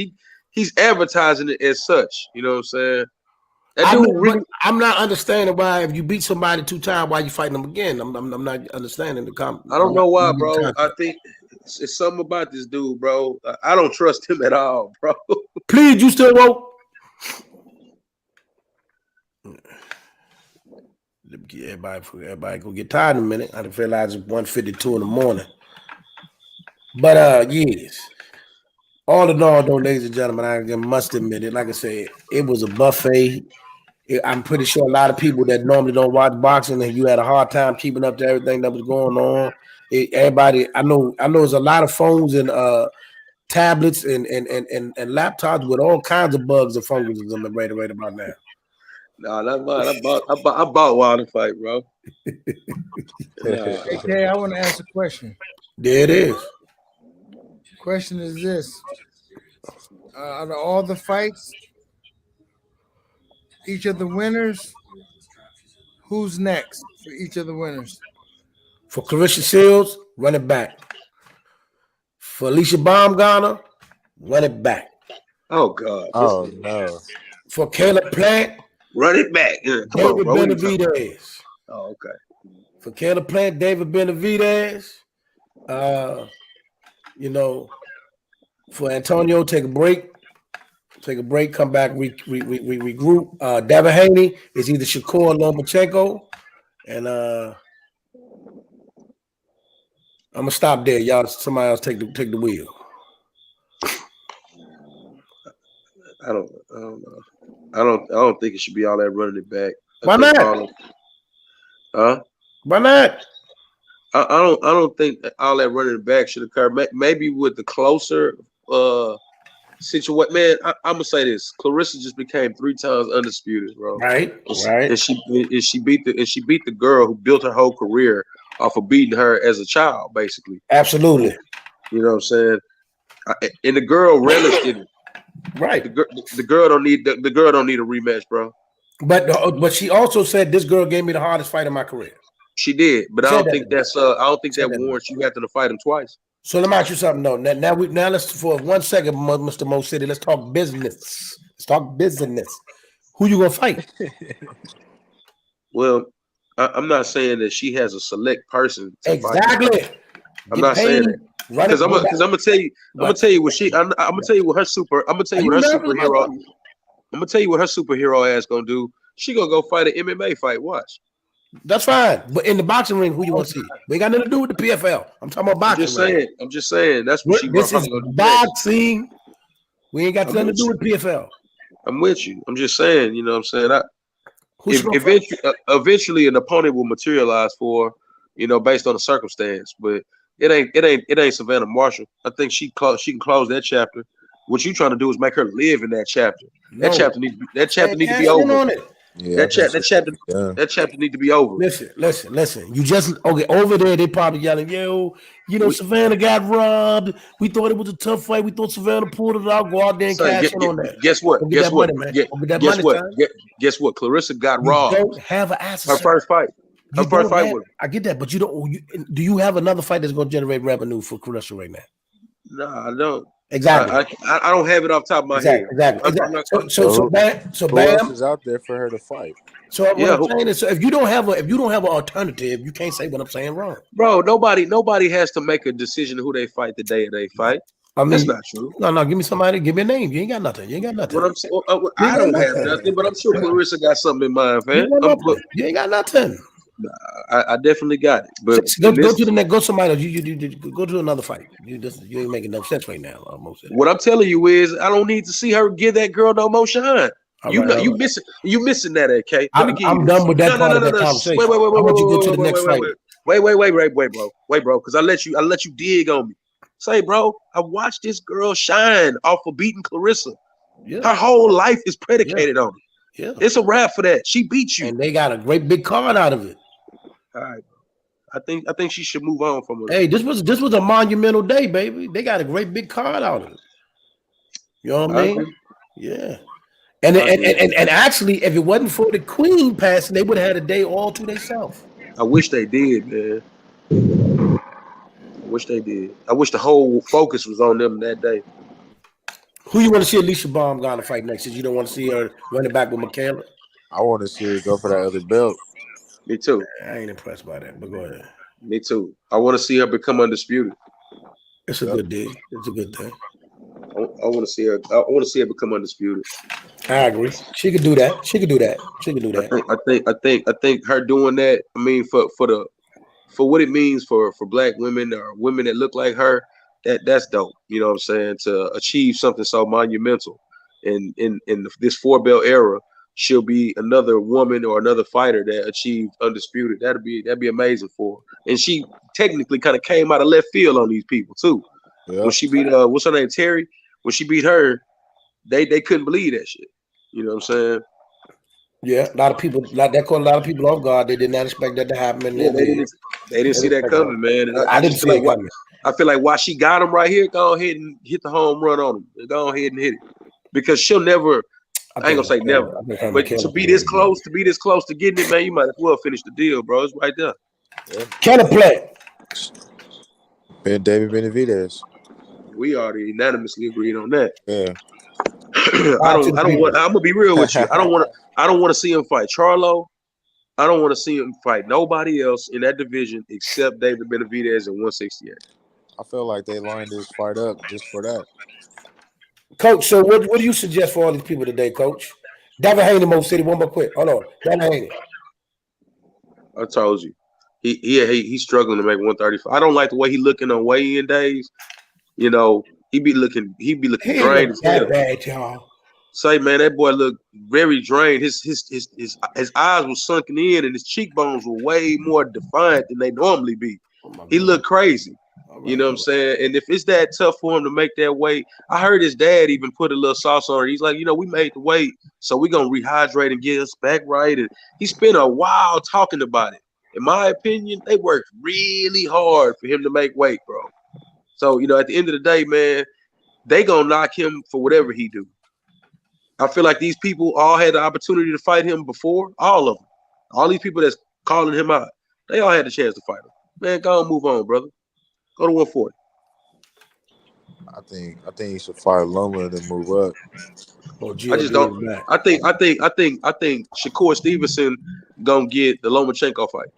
he's advertising it as such. You know what I'm saying? I'm not understanding why if you beat somebody 2 times, why you fighting them again. I'm not understanding the comment. I don't know why, bro. I think it's something about this dude, bro. I don't trust him at all, bro. Please, you still woke? Everybody go get tired in a minute. I didn't realize it's 1:52 in the morning. But yes. All in all, though, ladies and gentlemen, I must admit it. Like I said, it was a buffet. I'm pretty sure a lot of people that normally don't watch boxing, and you had a hard time keeping up to everything that was going on. Everybody, I know, there's a lot of phones and tablets and laptops with all kinds of bugs and funguses on the right about now. No, not mine. I bought Wilder fight, bro. Okay, I want to ask a question. There it is. Question is this: out of all the fights, each of the winners, who's next for each of the winners? For Clarissa Shields, run it back. For Alicia Baumgardner, run it back. Oh God! Oh no! For Caleb Plant, run it back. David Benavidez. Oh, okay. For Caleb Plant, David Benavidez. For Antonio, take a break, come back, regroup. Dirrell Haney is either Shakur or Lomachenko, and I'm gonna stop there, y'all. Somebody else take the wheel. I don't know. I don't think it should be all that running it back. Why not? Why not? I don't think all that running it back should occur. Maybe with the closer situation. Man, I'm gonna say this: Clarissa just became 3 times undisputed, bro. Right. And she beat the girl who built her whole career off of beating her as a child, basically. Absolutely. You know what I'm saying? And the girl relished it. Right. The girl don't need a rematch, bro. But she also said this girl gave me the hardest fight of my career. She did, but I don't think that warrants you having to fight him twice. So let me ask you something though. Now let's for 1 second, Mr. Mo City. Let's talk business. Who you gonna fight? Well, I'm not saying that she has a select person. Exactly. I'm not saying that because I'm gonna tell you. I'm gonna tell you what her superhero ass gonna do. She gonna go fight an MMA fight. Watch. That's fine. But in the boxing ring, who you want to see? We ain't got nothing to do with the PFL. I'm talking about boxing. I'm just saying. That's what she this is gonna do. boxing. We ain't got nothing to do with PFL. I'm with you. I'm just saying, you know what I'm saying? Eventually an opponent will materialize for, you know, based on the circumstance, but it ain't Savannah Marshall. I think she can close that chapter. What you trying to do is make her live in that chapter. That chapter needs to be over. On it. Yeah, that chapter need to be over. Listen. You just over there. They probably yelling, "Yo, you know, Savannah got robbed. We thought it was a tough fight. We thought Savannah pulled it out. Go out there and cash in on that." Guess what? Guess what? Clarissa got robbed. Don't have an assassin. Her first fight. Her first fight was. I get that, but you don't. Do you have another fight that's going to generate revenue for Clarissa right now? No, I don't. Exactly. I don't have it off the top of my head. Exactly. So Bam is out there for her to fight. So what I'm saying is, so if you don't have an alternative, you can't say what I'm saying wrong. Bro, nobody has to make a decision who they fight the day they fight. I mean, that's not true. No, give me somebody, give me a name. You ain't got nothing. What I'm saying, I don't have nothing, but I'm sure Clarissa got something in mind, man. You ain't got nothing. I definitely got it. But go to the next. Go somebody else. You go to another fight. You ain't making no sense right now. Almost. What I'm telling you is, I don't need to see her give that girl no more shine. You missing that, AK. I'm done with that part of that conversation. Wait, I want you to go to the next fight. Wait, bro, because I let you dig on me. Say, bro, I watched this girl shine off of beating Clarissa. Yeah. Her whole life is predicated on it. Yeah, it's a wrap for that. She beat you, and they got a great big card out of it. All right, I think she should move on from it. Hey, this was a monumental day, baby. They got a great big card out of it. You know what I mean? Agree. Yeah. And actually, if it wasn't for the Queen passing, they would have had a day all to themselves. I wish they did, man. I wish they did. I wish the whole focus was on them that day. Who you want to see Alicia Baumgardner fight next? Since you don't want to see her running back with Michaela? I want to see her go for that other belt. Me too. I ain't impressed by that, but go ahead. Me too. I want to see her become undisputed. It's a good day. It's a good thing. I want to see her. I want to see her become undisputed. I agree. She could do that. I think her doing that. I mean, for what it means for black women or women that look like her, that's dope. You know what I'm saying? To achieve something so monumental, in this 4-belt era, she'll be another woman or another fighter that achieved undisputed. That'd be amazing for her. And she technically kind of came out of left field on these people too. Yeah. When she beat what's her name, Terry? When she beat her, they couldn't believe that shit. You know what I'm saying? Yeah, a lot of people that caught a lot of people off guard. They did not expect that to happen. Yeah, they didn't see that coming, man. And I didn't see it coming. I feel like while she got him right here, go ahead and hit the home run on him. Go ahead and hit it, because she'll never. I ain't gonna say never, but to be this close to getting it, man, you might as well finish the deal, bro. It's right there. Yeah. Can it play? And David Benavidez. We already unanimously agreed on that. Yeah. I'm gonna be real with you. I don't want to see him fight Charlo. I don't want to see him fight nobody else in that division except David Benavidez at 168. I feel like they lined this fight up just for that. Coach, so what do you suggest for all these people today, Coach? Dirrell Haney, Mo City, one more quick. Hold on. Dirrell Haney. I told you. He's struggling to make 135. I don't like the way he looking on weigh-in days. You know, he be looking drained as hell. Bad, y'all. Say, man, that boy looked very drained. His eyes were sunken in, and his cheekbones were way more defiant than they normally be. He looked crazy. You know what I'm saying? And if it's that tough for him to make that weight, I heard his dad even put a little sauce on it. He's like, we made the weight, so we're going to rehydrate and get us back right. And he spent a while talking about it. In my opinion, they worked really hard for him to make weight, bro. So, at the end of the day, man, they going to knock him for whatever he do. I feel like these people all had the opportunity to fight him before. All of them. All these people that's calling him out, they all had the chance to fight him. Man, go and move on, brother. Go to 140. I think he should fight Loma and then move up. I just don't. I think Shakur Stevenson gonna get the Lomachenko fight.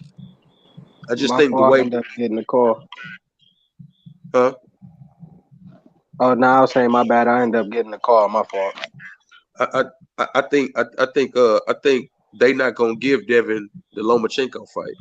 I just think the way end up getting the call. Huh? Oh, no, I was saying my bad. I ended up getting the call. My fault. I think they not gonna give Devin the Lomachenko fight,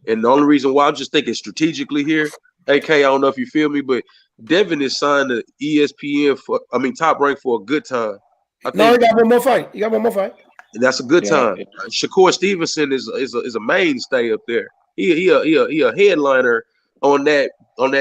and the only reason why I'm just thinking strategically here, AK, I don't know if you feel me, but Devin is signed to ESPN for, Top Rank for a good time. I No, think he got one more fight. He got one more fight. that's a good time. Shakur Stevenson is a mainstay up there. He a headliner on that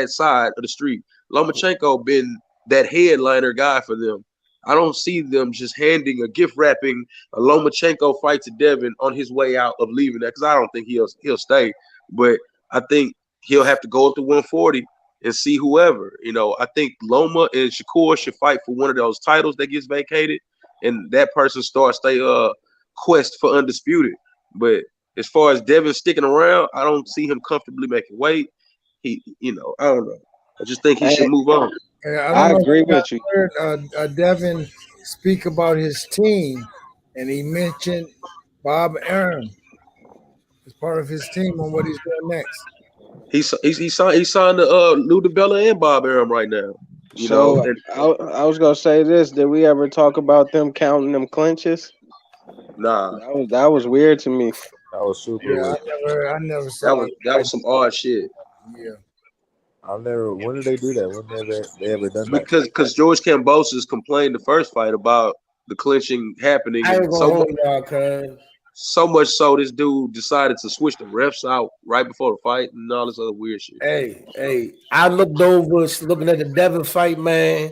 side of the street. Lomachenko been that headliner guy for them. I don't see them just handing a gift wrapping a Lomachenko fight to Devin on his way out of leaving that, because I don't think he'll stay. But I think he'll have to go up to 140 and see whoever. I think Loma and Shakur should fight for one of those titles that gets vacated, and that person starts their quest for undisputed. But as far as Devin sticking around, I don't see him comfortably making weight. I don't know. I just think he should move on. I agree with you. Heard Devin speak about his team, and he mentioned Bob Arum as part of his team on what he's doing next. He signed to Lou DiBella and Bob Arum right now. I was gonna say this. Did we ever talk about them counting them clinches? Nah, that was weird to me. That was super weird. I never saw that was some odd shit. Yeah. When did they do that? When have they ever done that? Because George Kambosos complained the first fight about the clinching happening. So much so this dude decided to switch the refs out right before the fight and all this other weird shit. Hey, I looked over looking at the Devin fight, man,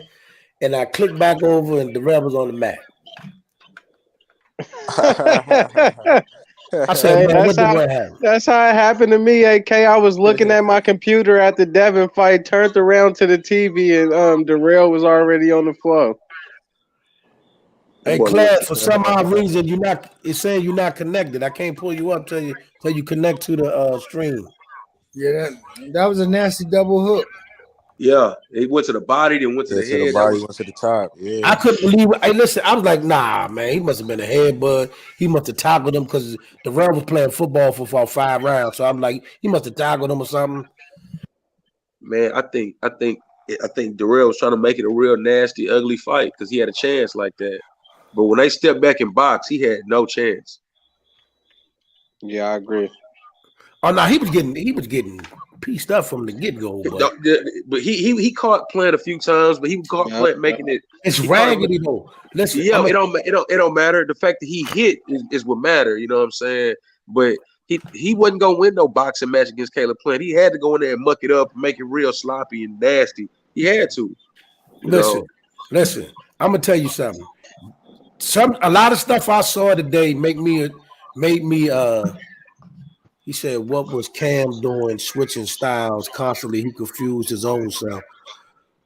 and I clicked back over and Dirrell was on the mat. I said, man, that's how it happened to me, AK. I was looking at my computer at the Devin fight, turned around to the TV, and Dirrell was already on the floor. Hey, Claire, for some odd reason, it's saying you're not connected. I can't pull you up till you connect to the stream. Yeah, that was a nasty double hook. Yeah, it went to the body, then went to the head. The body went to the top. Yeah, I couldn't believe it. Hey, listen, I was like, nah, man, he must have been a headbutt. He must have tackled him because Dirrell was playing football for 5 rounds. So I'm like, he must have tackled him or something. Man, I think Dirrell was trying to make it a real nasty, ugly fight because he had a chance like that. But when they stepped back in box, he had no chance. Yeah, I agree. Oh no, he was getting pieced up from the get-go. But he caught playing a few times, but he caught playing making it. It's raggedy though. Listen, it don't matter. The fact that he hit is what matter. You know what I'm saying? But he wasn't gonna win no boxing match against Caleb Plant. He had to go in there and muck it up and make it real sloppy and nasty. He had to. Listen. I'm gonna tell you something. A lot of stuff I saw today made me. He said, "What was Cam doing? Switching styles constantly. He confused his own self.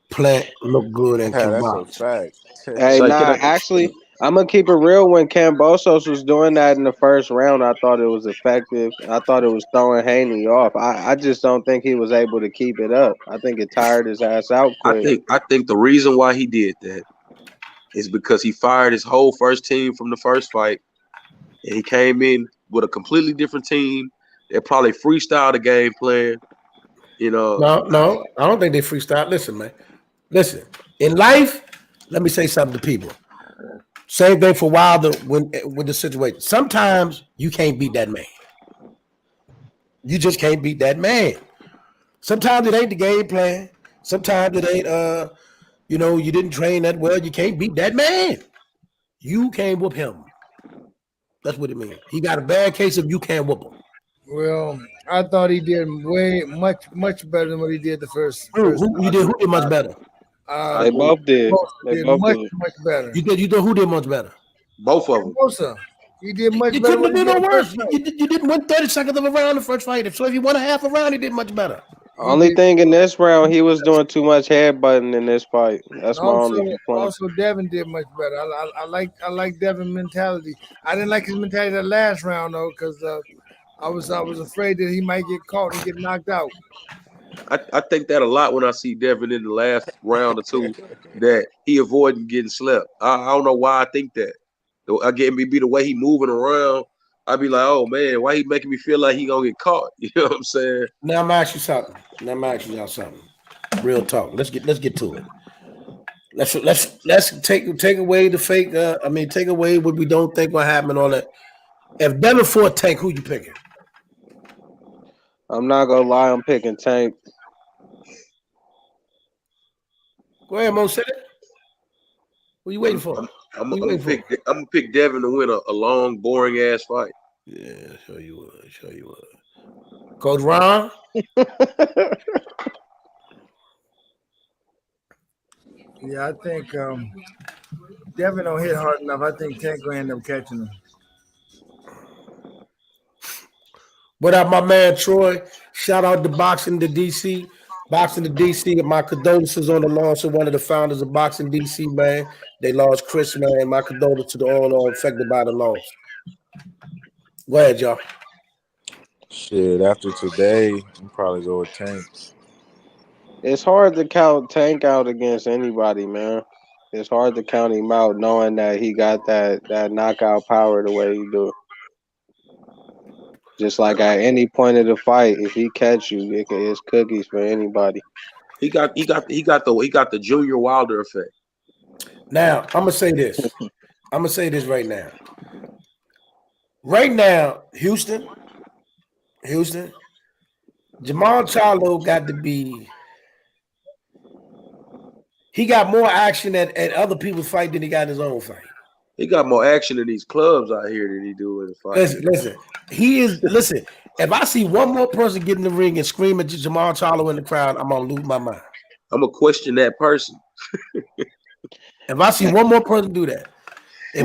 Plant looked good and can box." Hey, actually, I'm gonna keep it real. When Kambosos was doing that in the first round, I thought it was effective. I thought it was throwing Haney off. I just don't think he was able to keep it up. I think it tired his ass out quick. I think the reason why he did that is because he fired his whole first team from the first fight, and he came in with a completely different team. They probably freestyled the game plan. No, I don't think they freestyle. Listen, man. Listen, in life, let me say something to people. Same thing for Wilder with the situation. Sometimes you can't beat that man. You just can't beat that man. Sometimes it ain't the game plan. Sometimes it ain't you didn't train that well. You can't beat that man. You can't whoop him. That's what it means. He got a bad case of you can't whoop him. Well, I thought he did much better than what he did the first. Who did much better? They both did. Much better. You know who did much better? Both of them. Kambosos. He did much You better. couldn't have done no worse. You didn't win 30 seconds of a round the first fight. So if you won a half a round, he did much better. Only thing in this round, he was doing too much headbutting in this fight. That's my only complaint. Also, Devin did much better. I like Devin's mentality. I didn't like his mentality that last round though, because I was afraid that he might get caught and get knocked out. I think that a lot when I see Devin in the last round or two, that he avoiding getting slept. I don't know why I think that. Again, maybe the way he moving around, I'd be like, oh man, why he making me feel like he gonna get caught? You know what I'm saying? Now I'm asking y'all something. Real talk. Let's get to it. Let's take away the fake. Take away what we don't think will happen. All that. If Devin fought Tank, who you picking? I'm not gonna lie, I'm picking Tank. Go ahead, Mo. Say it. What you waiting for? I'm gonna pick Devin to win a long, boring ass fight. Yeah, sure you would. Coach Ron. Yeah, I think Devin don't hit hard enough. I think Tank gonna end up catching him. What up, my man Troy? Shout out to Boxing to DC. Boxing to DC. My condolences on the loss of one of the founders of Boxing DC, man. They lost Chris, man. My condolences to all affected by the loss. Go ahead, y'all. Shit, after today, I'm probably go with Tank. It's hard to count Tank out against anybody, man. It's hard to count him out knowing that he got that knockout power the way he do. Just like at any point of the fight, if he catch you, it's cookies for anybody. He got the Junior Wilder effect. Now, I'm gonna say this. I'm gonna say this right now. Right now, Houston, Jamal Charlo got to be. He got more action at other people's fight than he got in his own fight. He got more action in these clubs out here than he do in the fight. Listen. Listen. If I see one more person get in the ring and scream at Jamal Charlo in the crowd, I'm gonna lose my mind. I'm gonna question that person. If I see one more person do that, if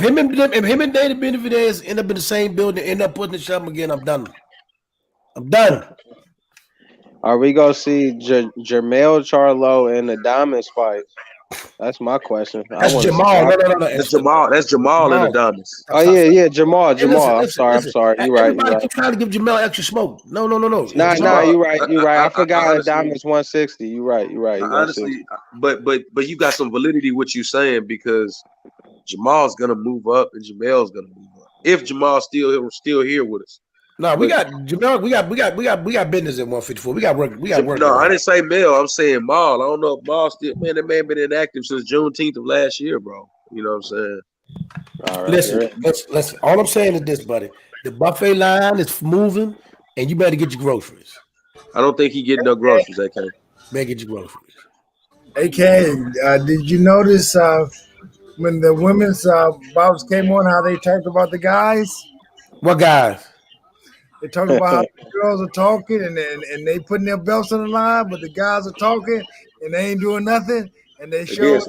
him and Dana Benavidez end up in the same building, end up putting the shove again, I'm done. Are we gonna see Jermell Charlo in the Diamonds fight? That's my question. That's Jamal. No. That's Jamal in the Diamonds. Oh yeah, Jamal. Hey, listen, I'm sorry. You're right. Everybody keep trying to give Jamal extra smoke. No. Nah. You're right. I forgot honestly, Diamonds 160. You're right. Honestly, but you got some validity what you saying because Jamal's gonna move up and Jamel's gonna move up. If Jamal's still here with us. No, we got Jamal. We got business at 154. We got work. No, I didn't say Mel. I'm saying Maul. I don't know if Maul still. Man, that man been inactive since Juneteenth of last year, bro. You know what I'm saying? All right, listen. All I'm saying is this, buddy. The buffet line is moving, and you better get your groceries. I don't think he getting no groceries. AK. Better get your groceries. AK, did you notice when the women's bouts came on, how they talked about the guys? What guys? They talk about how the girls are talking and they putting their belts on the line, but the guys are talking and they ain't doing nothing. And they showed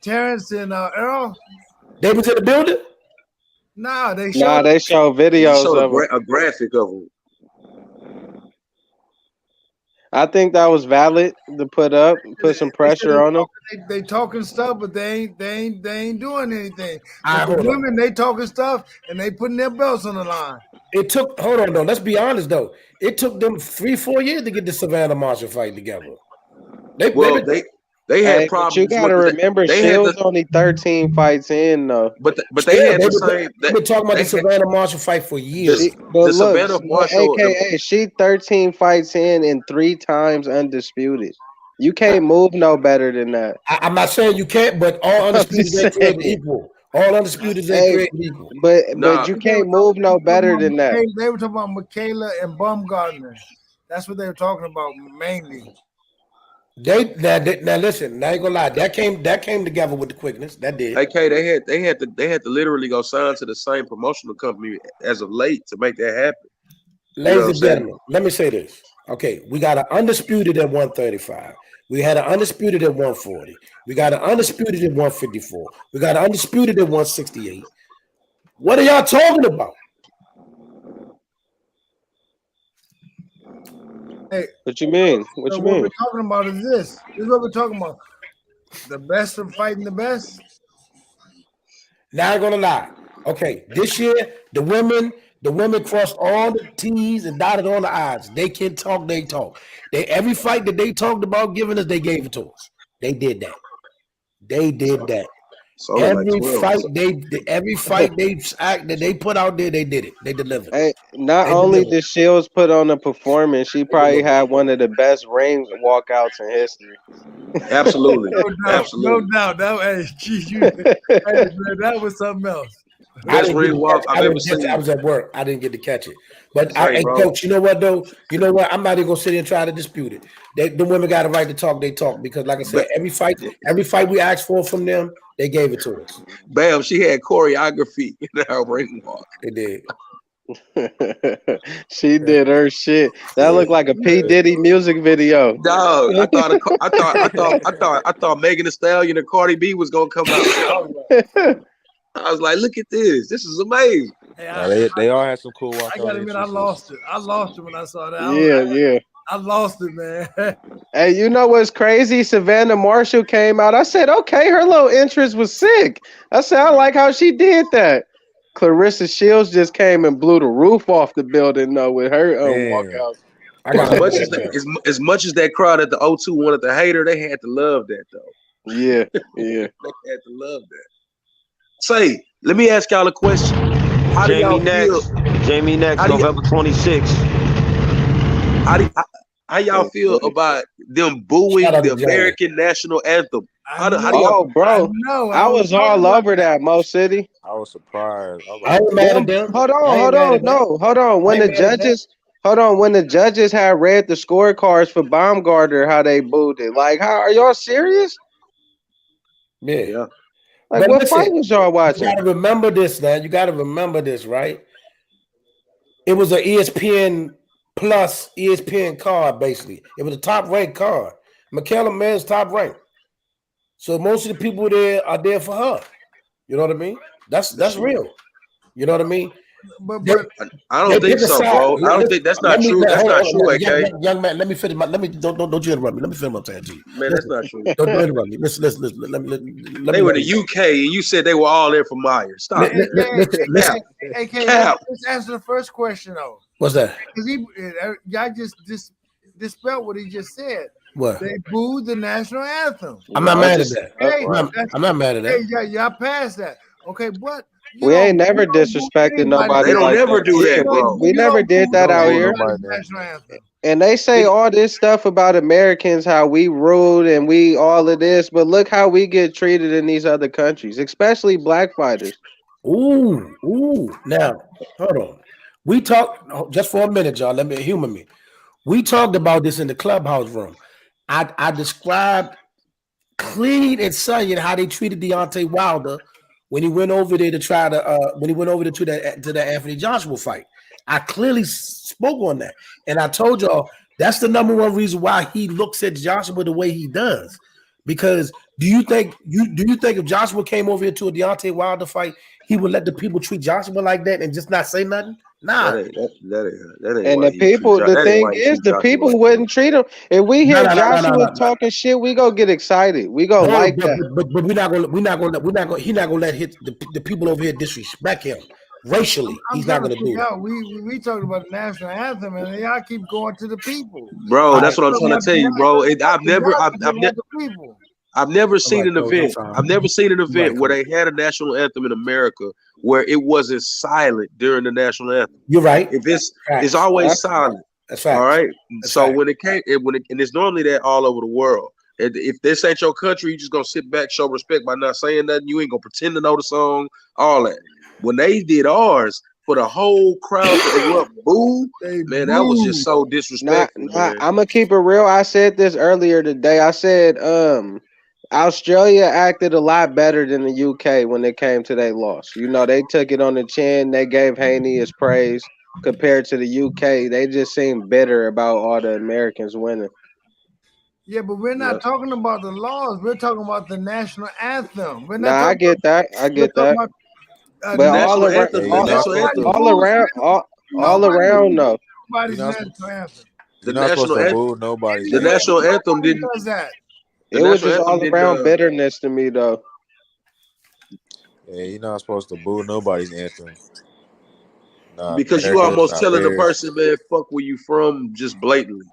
Terrence and Earl. They was in the building? They show videos of a graphic of them. I think that was valid to put some pressure on them. They talking stuff, but they ain't doing anything. The women, they talking stuff and they putting their belts on the line. It took. Hold on, though. Let's be honest, though. It took them 3-4 years to get the Savannah Marshall fight together. They had problems. You got to remember, Shields only 13 fights in, though. But they had the same. They've been talking about the Savannah Marshall fight for years. The Savannah Marshall, AKA, she 13 fights in and 3 times undisputed. You can't move no better than that. I'm not saying you can't, but all undisputed ain't created equal. All undisputed ain't created equal. But you can't move no better than that. They were talking about Michaela and Baumgardner. That's what they were talking about mainly. Now listen, I ain't gonna lie. That came together with the quickness. That did. Okay, they had to literally go sign to the same promotional company as of late to make that happen. Ladies and gentlemen, let me say this. Okay, we got an undisputed at 135. We had an undisputed at 140. We got an undisputed at 154. We got an undisputed at 168. What are y'all talking about? Hey, what you mean? What we're talking about is this. This is what we're talking about. The best of fighting the best. Not gonna lie. Okay, this year the women crossed all the T's and dotted all the I's. They can talk, they talk. Every fight that they talked about giving us, they gave it to us. They did that. So every fight they put out there, they did it. They delivered. Hey, only did Shields put on a performance, she probably had one of the best ring walkouts in history. Absolutely. No doubt. That was something else. Best ring walk I've ever seen. I was at work. I didn't get to catch it. But Same, bro. Coach, you know what though? You know what? I'm not even gonna sit here and try to dispute it. The women got a right to talk. They talk because, like I said, every fight we asked for from them, they gave it to us. Bam, she had choreography in her ring walk. They did. She did her shit. That looked like a P. Diddy music video. Dog, I thought Megan Thee Stallion and Cardi B was gonna come out. I was like, look at this. This is amazing. Hey, they all had some cool walk. I gotta admit, I lost it. I lost it when I saw that. I lost it, man. Hey, you know what's crazy? Savannah Marshall came out. I said, okay, her little entrance was sick. I said, I like how she did that. Clarissa Shields just came and blew the roof off the building though with her walkout. As much as that crowd at the O2 wanted to hate her, they had to love that though. Yeah. They had to love that. Say, let me ask y'all a question. How do y'all feel? Jamie next, November 26th. How y'all feel about them booing the American national anthem? How do y'all? Bro, I was all over that, Mo City. I was surprised. I ain't mad at them. Hold on. When the judges had read the scorecards for Baumgardner, how they booed it. Like, how are y'all serious? Yeah. Like, what fight was y'all watching? You gotta remember this, man. You gotta remember this, right? It was an ESPN plus ESPN card, basically. It was a top ranked card. Michaela Mays top ranked. So most of the people there are there for her. You know what I mean? That's real. You know what I mean? But I don't think so, bro. I don't think that's not true. That's not true, AK. Young man, let me finish. Don't you interrupt me. Let me finish what I'm saying to you. Man, that's not true. Don't interrupt me. Listen. They were in the UK, and you said they were all there for Myers. Stop. Listen. AK, let's answer the first question though. What's that? Because y'all just dispelled what he just said. What? They booed the national anthem. I'm not mad at that. Hey, I'm not mad at that. Hey, y'all passed that. Okay, what? We ain't never disrespected nobody. They don't never do that, bro. We never did that out here. And they say all this stuff about Americans, how we rude and we all of this, but look how we get treated in these other countries, especially black fighters. Ooh. Now, hold on. We talked just for a minute, y'all. Let me humor me. We talked about this in the clubhouse room. I described clean and sunny how they treated Deontay Wilder when he went over there to try to the Anthony Joshua fight. I clearly spoke on that, and I told y'all that's the number one reason why he looks at Joshua the way he does. Because do you think if Joshua came over here to a Deontay Wilder fight, he would let the people treat Joshua like that and just not say nothing? Nah. That ain't and the thing is, the people wouldn't treat him. If we hear Joshua talking shit, we gonna get excited. We gonna that. But we're not gonna. He's not gonna let the people over here disrespect him racially. He's not gonna do it. We talked about the national anthem, and y'all keep going to the people. Bro, that's what I'm trying to tell you, bro. I've never seen an event. I've never seen an event where they had a national anthem in America where it wasn't silent during the national anthem. You're right. If it's always silent. That's right. All right. So when it's normally that all over the world. If this ain't your country, you just gonna sit back, show respect by not saying nothing. You ain't gonna pretend to know the song. All that. When they did ours, for the whole crowd to erupt, boo, man, that was just so disrespectful. I'm gonna keep it real. I said this earlier today. I said, Australia acted a lot better than the UK when it came to their loss. You know, they took it on the chin. They gave Haney his praise. Compared to the UK, they just seem bitter about all the Americans winning. Yeah, but we're not talking about the laws. We're talking about the national anthem. We're not I get that. But all around, though. The national anthem didn't. It was just all around bitterness to me, though. Yeah, you're not supposed to boo nobody's anthem. Because you almost telling the person, man, fuck where you from, just blatantly.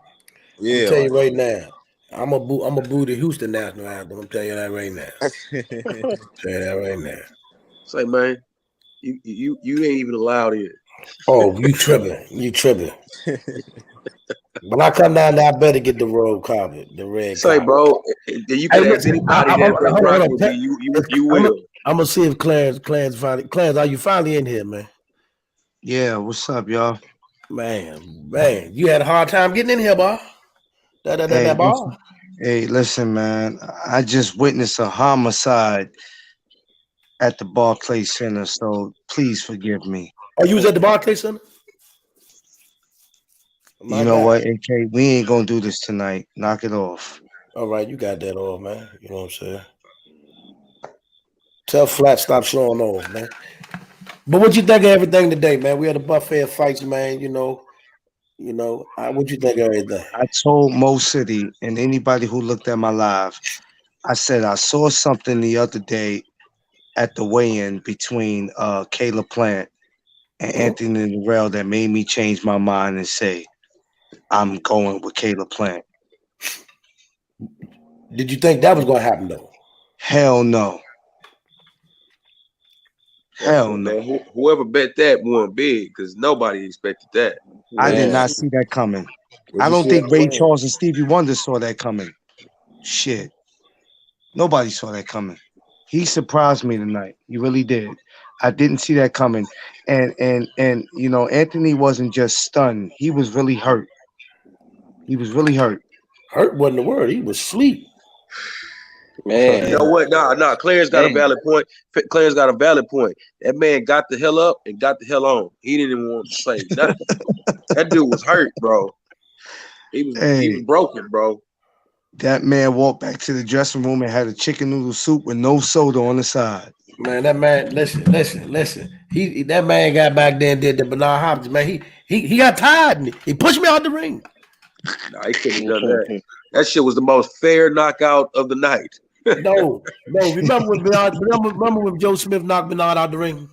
Yeah, I'll tell you right now. I'm a boo the Houston national anthem. I'm telling you that right now. Say, man, you ain't even allowed in. Oh, you tripping. When I come down there, I better get the road carpet, the red. Say, bro, you can ask anybody that you will. I'm gonna see if Clarence finally. Clarence, are you finally in here, man? Yeah, what's up, y'all? Man, you had a hard time getting in here, boy. That boy. Listen, man. I just witnessed a homicide at the Barclays Center, so please forgive me. Oh, you was at the Barclays Center? You know what, AK? We ain't gonna do this tonight. Knock it off. All right, you got that off, man. You know what I'm saying? Tell Flat stop showing off, man. But what you think of everything today, man? We had a buffet of fights, man. You know, what you think of everything? I told Mo City and anybody who looked at my live, I said I saw something the other day at the weigh-in between Caleb Plant and Anthony Dirrell that made me change my mind and say I'm going with Caleb Plant. Did you think that was going to happen, though? Hell no. Hell no. Man, whoever bet that won big because nobody expected that. I did not see that coming. I don't think Ray Charles and Stevie Wonder saw that coming. Shit. Nobody saw that coming. He surprised me tonight. He really did. I didn't see that coming. And you know, Anthony wasn't just stunned. He was really hurt. He was really hurt. Hurt wasn't the word. He was asleep. Man. You know what? Nah. Clarence got a valid point. Clarence got a valid point. That man got the hell up and got the hell on. He didn't even want to say nothing. That dude was hurt, bro. He was broken, bro. That man walked back to the dressing room and had a chicken noodle soup with no soda on the side. Man, that man, listen. That man got back there and did the Bernard Hopkins, man. He got tired and he pushed me out the ring. Nah, he couldn't have done that. That shit was the most fair knockout of the night. No. Remember when Joe Smith knocked Bernard out the ring?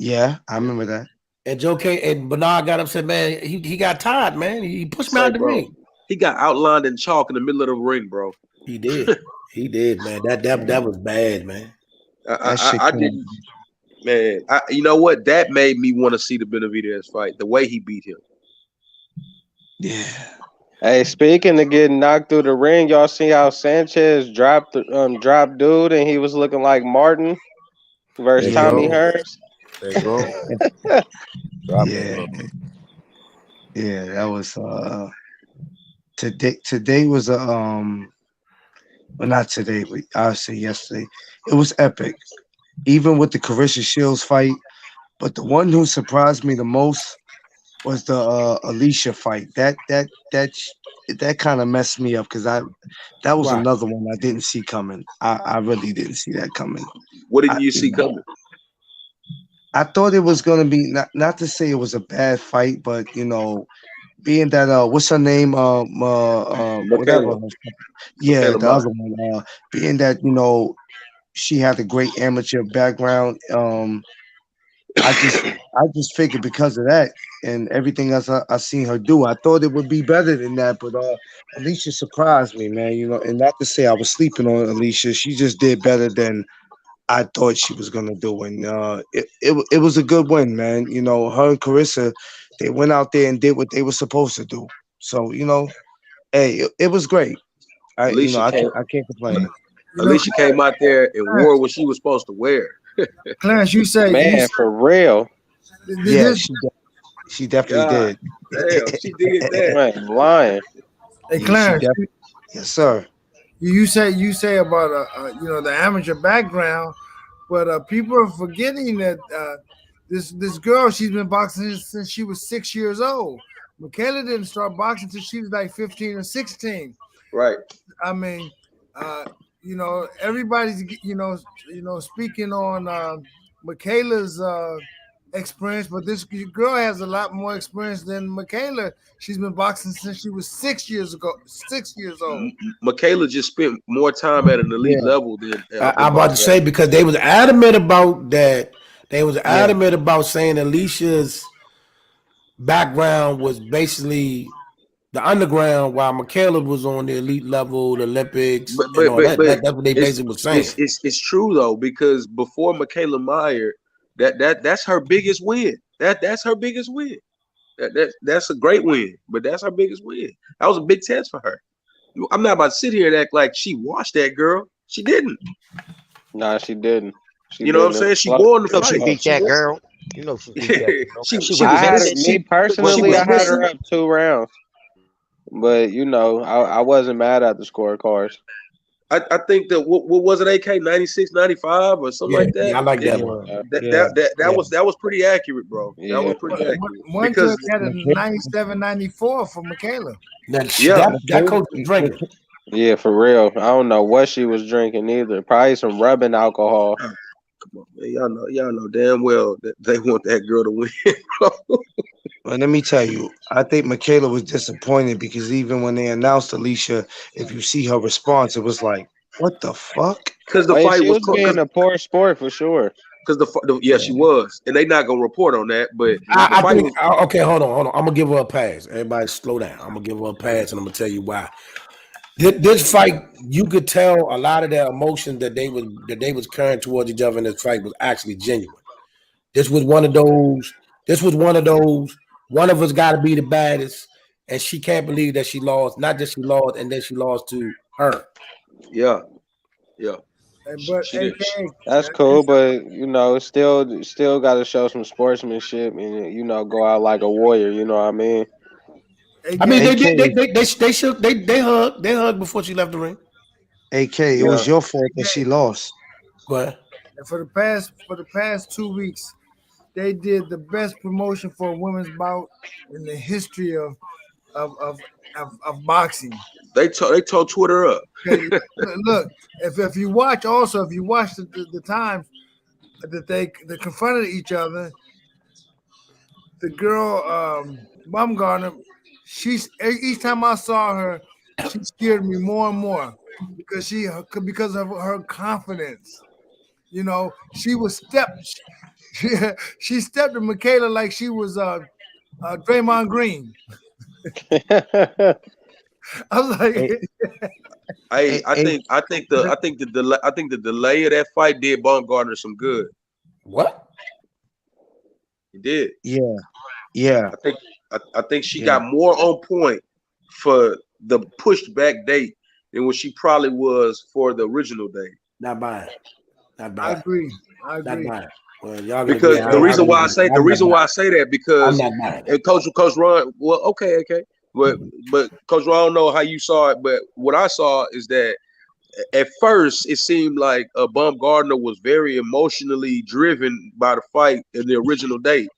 Yeah, I remember that. And and Bernard got upset, man. He got tired, man. He pushed me out the ring. He got outlined in chalk in the middle of the ring, bro. He did. He did, man. That was bad, man. I didn't, man. You know what? That made me want to see the Benavidez fight. The way he beat him. Yeah. Hey, speaking of getting knocked through the ring, y'all see how Sanchez dropped dude and he was looking like Martin versus Tommy Hearns? There you go. Yeah, that was today was a well, not today, but I'll say yesterday. It was epic. Even with the Carissa Shields fight, but the one who surprised me the most was the Alicia fight. That kind of messed me up because that was another one I didn't see coming. I really didn't see that coming. What did you see coming? I thought it was gonna be not to say it was a bad fight, but you know, being that what's her name? Whatever. Yeah, the other one. Being that, you know, she had a great amateur background. I just figured because of that and everything else I seen her do, I thought it would be better than that. But Alicia surprised me, man. You know, and not to say I was sleeping on Alicia, she just did better than I thought she was gonna do. And it was a good win, man. You know, her and Carissa, they went out there and did what they were supposed to do. So, you know, hey, it was great. I can't complain. Alicia came out there and wore what she was supposed to wear. Clarence, you say, man, for real. Yeah, she definitely did. Damn, she did that. Man, lying. Hey, Clarence. Yes, sir. You say about you know, the amateur background, but people are forgetting that this girl, she's been boxing since she was 6 years old. Michaela didn't start boxing until she was like 15 or 16. Right. I mean, you know, everybody's you know speaking on Michaela's experience, but this girl has a lot more experience than Michaela. She's been boxing since she was 6 years old. Michaela just spent more time at an elite level than I'm about to say, because they was adamant about that. They was adamant about saying Alicia's background was basically the underground, while Michaela was on the elite level, the Olympics. But that's what they basically was saying. It's true though, because before Michaela Meyer, that's her biggest win. That's her biggest win. That's a great win, but that's her biggest win. That was a big test for her. I'm not about to sit here and act like she watched that girl. She didn't. Nah, she didn't. You know what I'm saying? She won the You know she fight. beat that girl. You know she beat that girl. She was me personally, I had her up 2 rounds, but you know, I wasn't mad at the scorecards. I think that what was it, AK 96, 95 or something like that? Yeah, I like that one. That was pretty accurate, bro. Yeah. That was pretty accurate. One Because had a 97, 94 for Michaela. That coach was drinking. Yeah, for real. I don't know what she was drinking either. Probably some rubbing alcohol. Come on, man. Y'all know damn well that they want that girl to win. But let me tell you, I think Michaela was disappointed because even when they announced Alicia, if you see her response, it was like, "What the fuck?" Because the fight was being a poor sport for sure. Because she was, and they not gonna report on that. But I think, okay, hold on. I'm gonna give her a pass. Everybody, slow down. I'm gonna give her a pass, and I'm gonna tell you why. This fight, you could tell a lot of their emotion that they was carrying towards each other in this fight was actually genuine. This was one of those. One of us got to be the baddest, and she can't believe that she lost. Not just she lost, and then she lost to her. Yeah. But that's cool, but you know, still got to show some sportsmanship and you know, go out like a warrior. You know what I mean? I mean, they hugged before she left the ring. AK, it was your fault that she lost. Go ahead. And for the past 2 weeks, they did the best promotion for a women's bout in the history of boxing. They told Twitter up. Okay, look, if you watch the times that they confronted each other, the girl Baumgardner, each time I saw her, she scared me more and more because of her confidence. You know, she stepped to Michaela like she was Draymond Green. I was like, I think the delay of that fight did Baumgardner some good. What? It did. Yeah. I think she got more on point for the pushed back date than what she probably was for the original date. Not bad. I agree. Not bad. Well, because the reason why I say that because Coach Ron, well, okay, but Coach Ron, I don't know how you saw it, but what I saw is that at first it seemed like Baumgardner was very emotionally driven by the fight in the original date.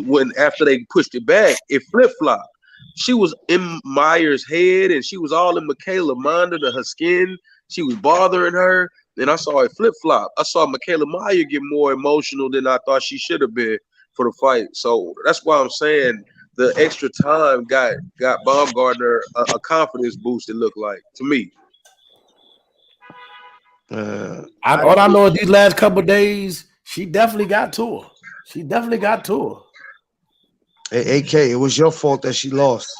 When after they pushed it back, it flip-flopped. She was in Myers' head and she was all in Michaela mind under her skin. She was bothering her. Then I saw it flip-flop. I saw Michaela Meyer get more emotional than I thought she should have been for the fight. So that's why I'm saying the extra time got Baumgardner a confidence boost, it looked like, to me. All I know is these last couple of days, she definitely got to her. Hey, AK, it was your fault that she lost.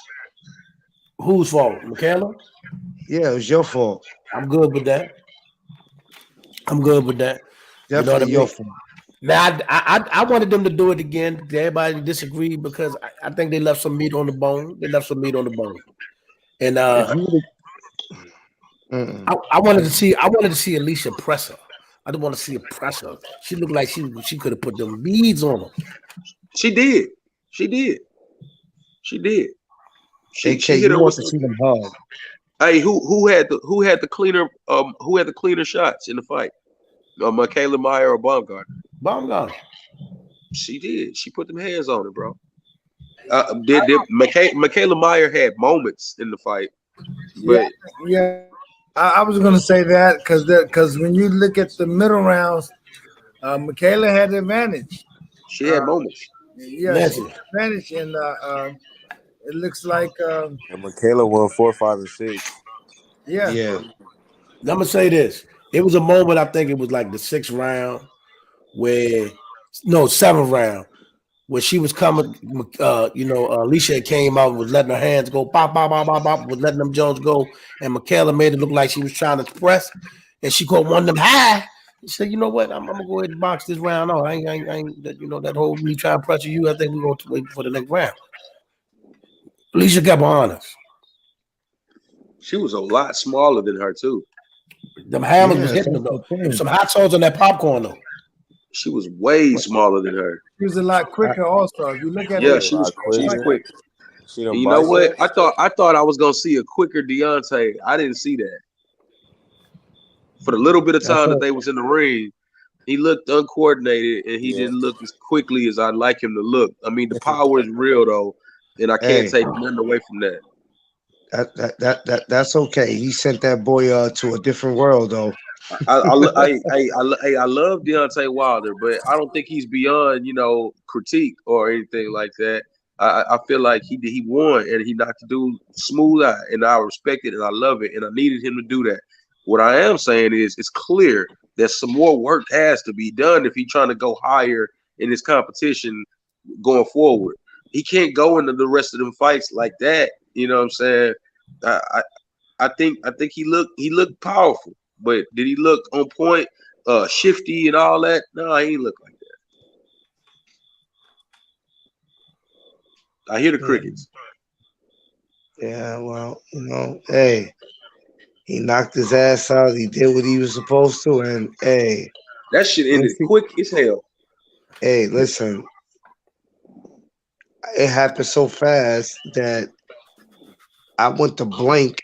Whose fault? Michaela? Yeah, it was your fault. I'm good with that. Definitely your fault. Now, I wanted them to do it again. Everybody disagreed because I think they left some meat on the bone. And I wanted to see Alicia press her. I didn't want to see her press her. She looked like she could have put them beads on her. She did. She hit her with to see them hard. Hey, who had the cleaner shots in the fight? Michaela Meyer or Baumgardner? Baumgardner. She did. She put them hands on her, bro. Michaela Meyer had moments in the fight, but I was going to say that because when you look at the middle rounds, Michaela had the advantage. She had moments. Yeah, she had advantage, and it looks like and Michaela won 4, 5, and 6. Yeah. I'm gonna say this. It was a moment, I think it was like the 6th round, 7th round, where she was coming, Alicia came out and was letting her hands go, pop, pop, pop, pop, pop, was letting them Jones go, and Michaela made it look like she was trying to press, and she caught one of them high. She said, you know what, I'm gonna go ahead and box this round off. I ain't that whole me trying to pressure you, I think we're going to wait for the next round. Alicia kept her honest. She was a lot smaller than her, too. Them hammers was hitting them, though. Some hot sauce on that popcorn, though. She was way smaller than her. She was a lot quicker. Also, if you look at Yeah, it, she was quicker. quick. See And them you know what? biceps? I thought I was gonna see a quicker Deontay. I didn't see that. For the little bit of time that they was in the ring, he looked uncoordinated and he didn't look as quickly as I'd like him to look. I mean, the power is real though, and I can't take nothing away from that. That's okay. He sent that boy to a different world though. I love Deontay Wilder, but I don't think he's beyond critique or anything like that. I feel like he won and he knocked the dude smooth out, and I respect it and I love it, and I needed him to do that. What I am saying is it's clear that some more work has to be done if he's trying to go higher in his competition going forward. He can't go into the rest of them fights like that. You know what I'm saying? I think he looked powerful, but did he look on point, shifty and all that? No, he ain't look like that. I hear the crickets. Yeah, well, hey, he knocked his ass out. He did what he was supposed to, and hey, that shit ended quick as hell. Hey, listen, it happened so fast that I went to blink,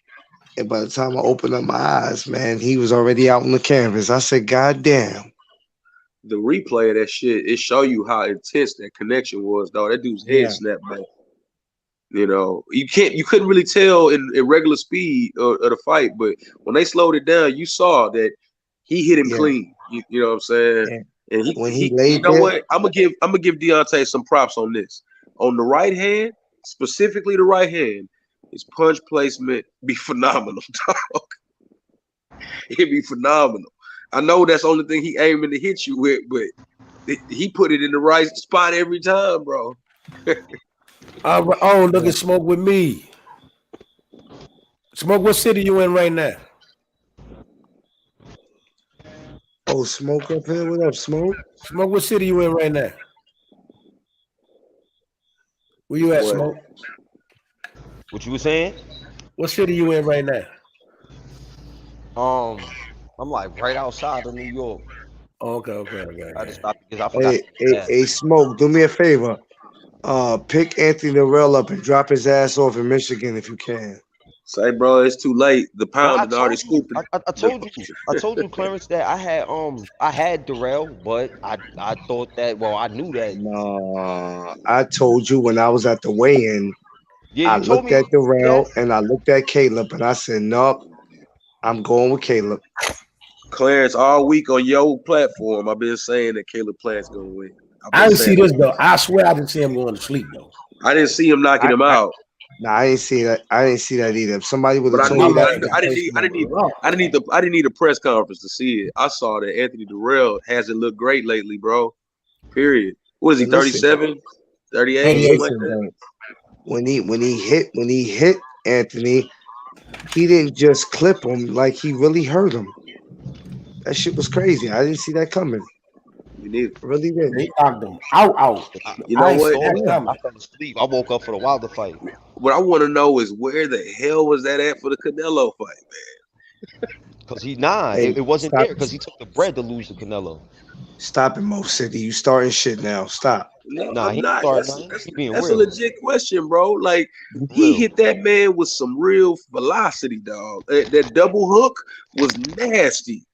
and by the time I opened up my eyes, man, he was already out on the canvas. I said, "God damn!" The replay of that shit, it show you how intense that connection was, though. That dude's head snapped back. You couldn't really tell in regular speed of the fight, but when they slowed it down, you saw that he hit him clean. You know what I'm saying? And he laid you know there, what? I'm gonna give Deontay some props on this. On the right hand, specifically the right hand, his punch placement be phenomenal, dog. It'd be phenomenal. I know that's the only thing he aiming to hit you with, but he put it in the right spot every time, bro. Look at Smoke with me. Smoke, what city you in right now? Oh, Smoke up here. What up, Smoke? Smoke, what city you in right now? Where you at, Smoke? What you were saying? What city you in right now? I'm like right outside of New York. Okay. I just stopped because I forgot. Hey, Smoke, do me a favor. Pick Anthony Dirrell up and drop his ass off in Michigan if you can. Say, bro, it's too late. The pound had already scooped. I told you, Clarence, that I had Dirrell, but I thought that. Well, I knew that. No, I told you when I was at the weigh-in. Yeah, I looked at Dirrell and I looked at Caleb, and I said, "Nope, I'm going with Caleb." Clarence, all week on your platform, I've been saying that Caleb Plant's gonna win. I didn't see this though. I swear I didn't see him going to sleep though. I didn't see him knocking him out. I didn't see that. I didn't see that either. If somebody would have told me that, I didn't need a press conference to see it. I saw that Anthony Dirrell hasn't looked great lately, bro. Period. What is he? 37, 38? Like that. When he hit Anthony, he didn't just clip him, like he really hurt him. That shit was crazy. I didn't see that coming. You need really didn't. He knocked him out. You know what? I fell asleep. I woke up for the Wilder fight. What I want to know is where the hell was that at for the Canelo fight, man? Because it wasn't there because he took the bread to lose to Canelo. Stop it, Mo City. You starting shit now. Stop. No, I'm not. That's a legit question, bro. Like he hit that man with some real velocity, dog. That double hook was nasty,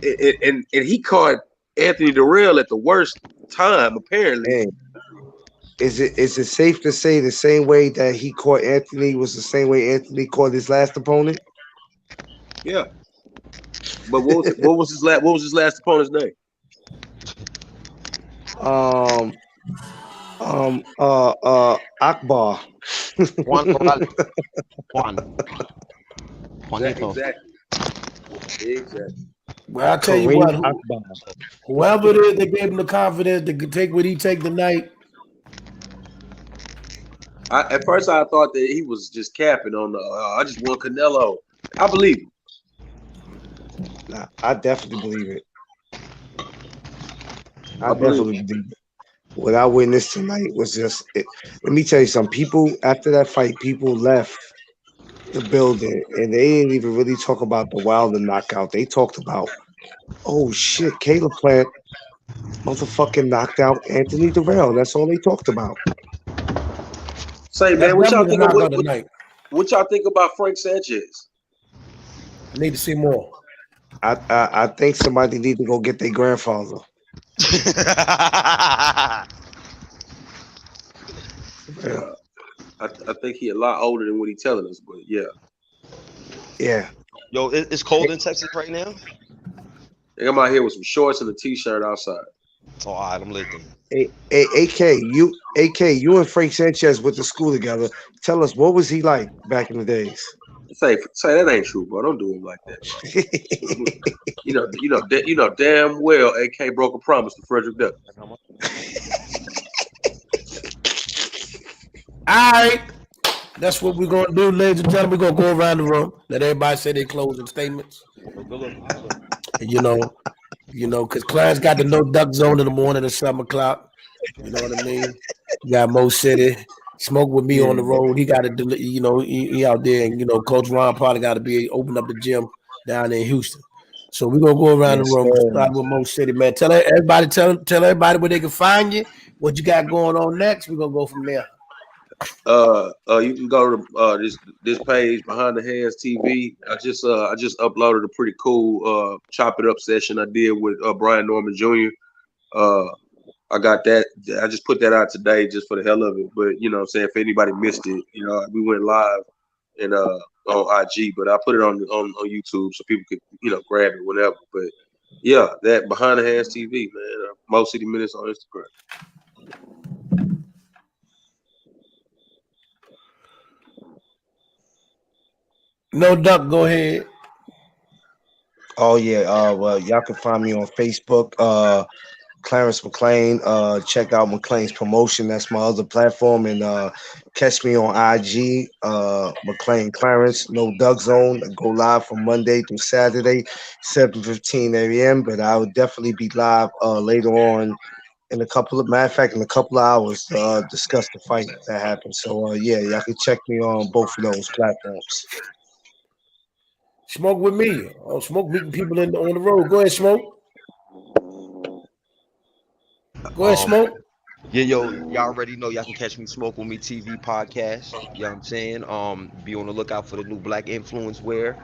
and he caught Anthony Dirrell at the worst time, apparently. Hey, is it safe to say the same way that he caught Anthony was the same way Anthony caught his last opponent? Yeah. But what was his last opponent's name? Akbar. Juan. Exactly. Well, I'll tell you what, whoever it is that gave him the confidence to take what he take tonight. At first, I thought that he was just capping on the. I just want Canelo. I believe him. Nah, I definitely believe it. I definitely believe it. What I witnessed tonight was just. Let me tell you something. People after that fight, people left the building and they didn't even really talk about the Wilder knockout. They talked about, oh shit, Caleb Plant Motherfucking knocked out Anthony Dirrell. That's all they talked about. Say, That's man, what y'all definitely the think of knockout tonight. what y'all think about Frank Sanchez? I need to see more. I think somebody need to go get their grandfather. Yeah. I think he a lot older than what he's telling us, but yeah. Yeah. Yo, it's cold in Texas right now. I'm out here with some shorts and a t-shirt outside. Oh, all right, I'm lit then. Hey, AK, you and Frank Sanchez went to school together. Tell us, what was he like back in the days? Say that ain't true, bro. Don't do him like that, bro. you know damn well AK broke a promise to Frederick Douglass. All right. That's what we're going to do, ladies and gentlemen. We're going to go around the room, let everybody say their closing statements. And, you know, because Clarence got the no duck zone in the morning at 7 o'clock. You know what I mean? You got Mo City. Smoke with me on the road. He got to, he out there. And, Coach Ron probably got to open up the gym down there in Houston. So we're going to go around the room. Start with Mo City, man. Tell everybody where they can find you, what you got going on next. We're going to go from there. You can go to this page, Behind the Hands TV. I just uploaded a pretty cool chop it up session I did with Brian Norman Jr. I got that. I just put that out today just for the hell of it. But you know what I'm saying, if anybody missed it, we went live and on IG, but I put it on YouTube so people could grab it whenever. But yeah, that Behind the Hands TV, man. Mo City Minutes on Instagram. No duck, go ahead. Oh yeah. Well, y'all can find me on Facebook. Clarence McClain. Check out McClain's promotion. That's my other platform. And catch me on IG. McClain Clarence. No Duck Zone. I go live from Monday through Saturday, 7:15 a.m. But I will definitely be live later on in a couple of hours to discuss the fight that happened. So yeah, y'all can check me on both of those platforms. Smoke with me. Smoke meeting people on the road. Go ahead, Smoke. Go ahead, Smoke. Yeah, y'all already know y'all can catch me Smoke With Me TV podcast. You know what I'm saying? Be on the lookout for the new Black Influence wear.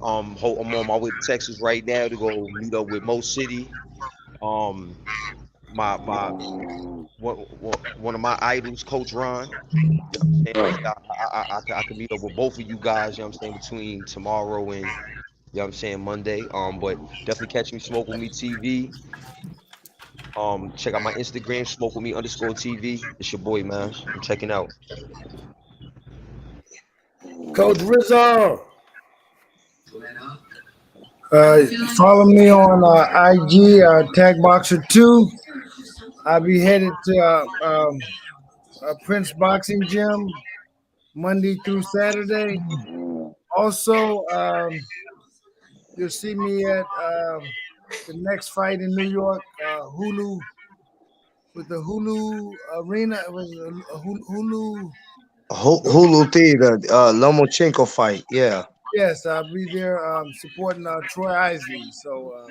I'm on my way to Texas right now to go meet up with Mo City. My one of my idols, Coach Ron. You know what I'm saying? I can meet up with both of you guys, you know what I'm saying, between tomorrow and Monday. But definitely catch me Smoke With Me TV. Check out my Instagram, Smoke With Me _TV. It's your boy, man. I'm checking out. Coach Rizzo. Follow me on IG, Tagboxer2. I'll be headed to Prince Boxing Gym Monday through Saturday. Also, you'll see me at the next fight in New York, Hulu, with the Hulu Arena. It was Hulu. Hulu Theater, Lomachenko fight. Yeah. Yes, I'll be there supporting Troy Isley. So,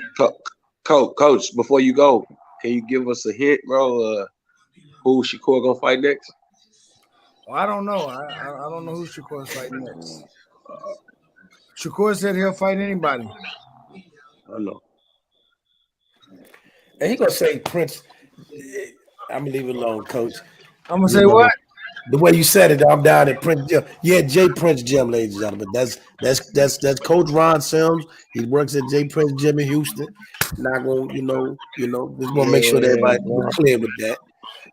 Coach, before you go, can you give us a hint, bro? Who Shakur gonna fight next? well, I don't know. I don't know who Shakur's fighting next. Shakur said he'll fight anybody. I know. And he gonna say Prince. I'm gonna leave it alone, Coach. I'm gonna say what? The way you said it, I'm down at Prince Gym. Yeah, J Prince Gym, ladies and gentlemen. That's Coach Ron Sims. He works at J Prince Gym in Houston. Not gonna, just gonna make sure that everybody clear with that.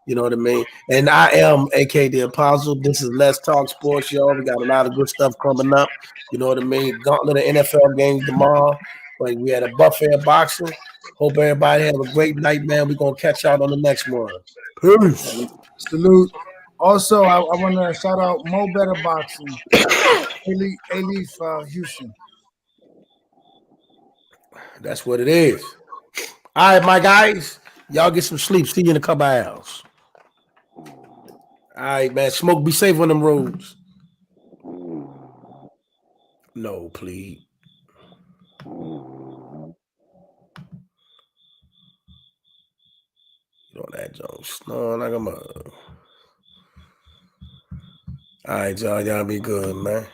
You know what I mean? And I am AK the Apostle. This is Let's Talk Sports, y'all. We got a lot of good stuff coming up. You know what I mean? Gauntlet of NFL games tomorrow. Like we had a buffet of boxing. Hope everybody have a great night, man. We're gonna catch y'all on the next one. Peace. Salute. Also, I want to shout out Mo Better Boxing, A-Leaf, Houston. That's what it is. All right, my guys. Y'all get some sleep. See you in a couple hours. All right, man. Smoke, be safe on them roads. No, please. that joke snoring like a mother. All right, y'all be good, man.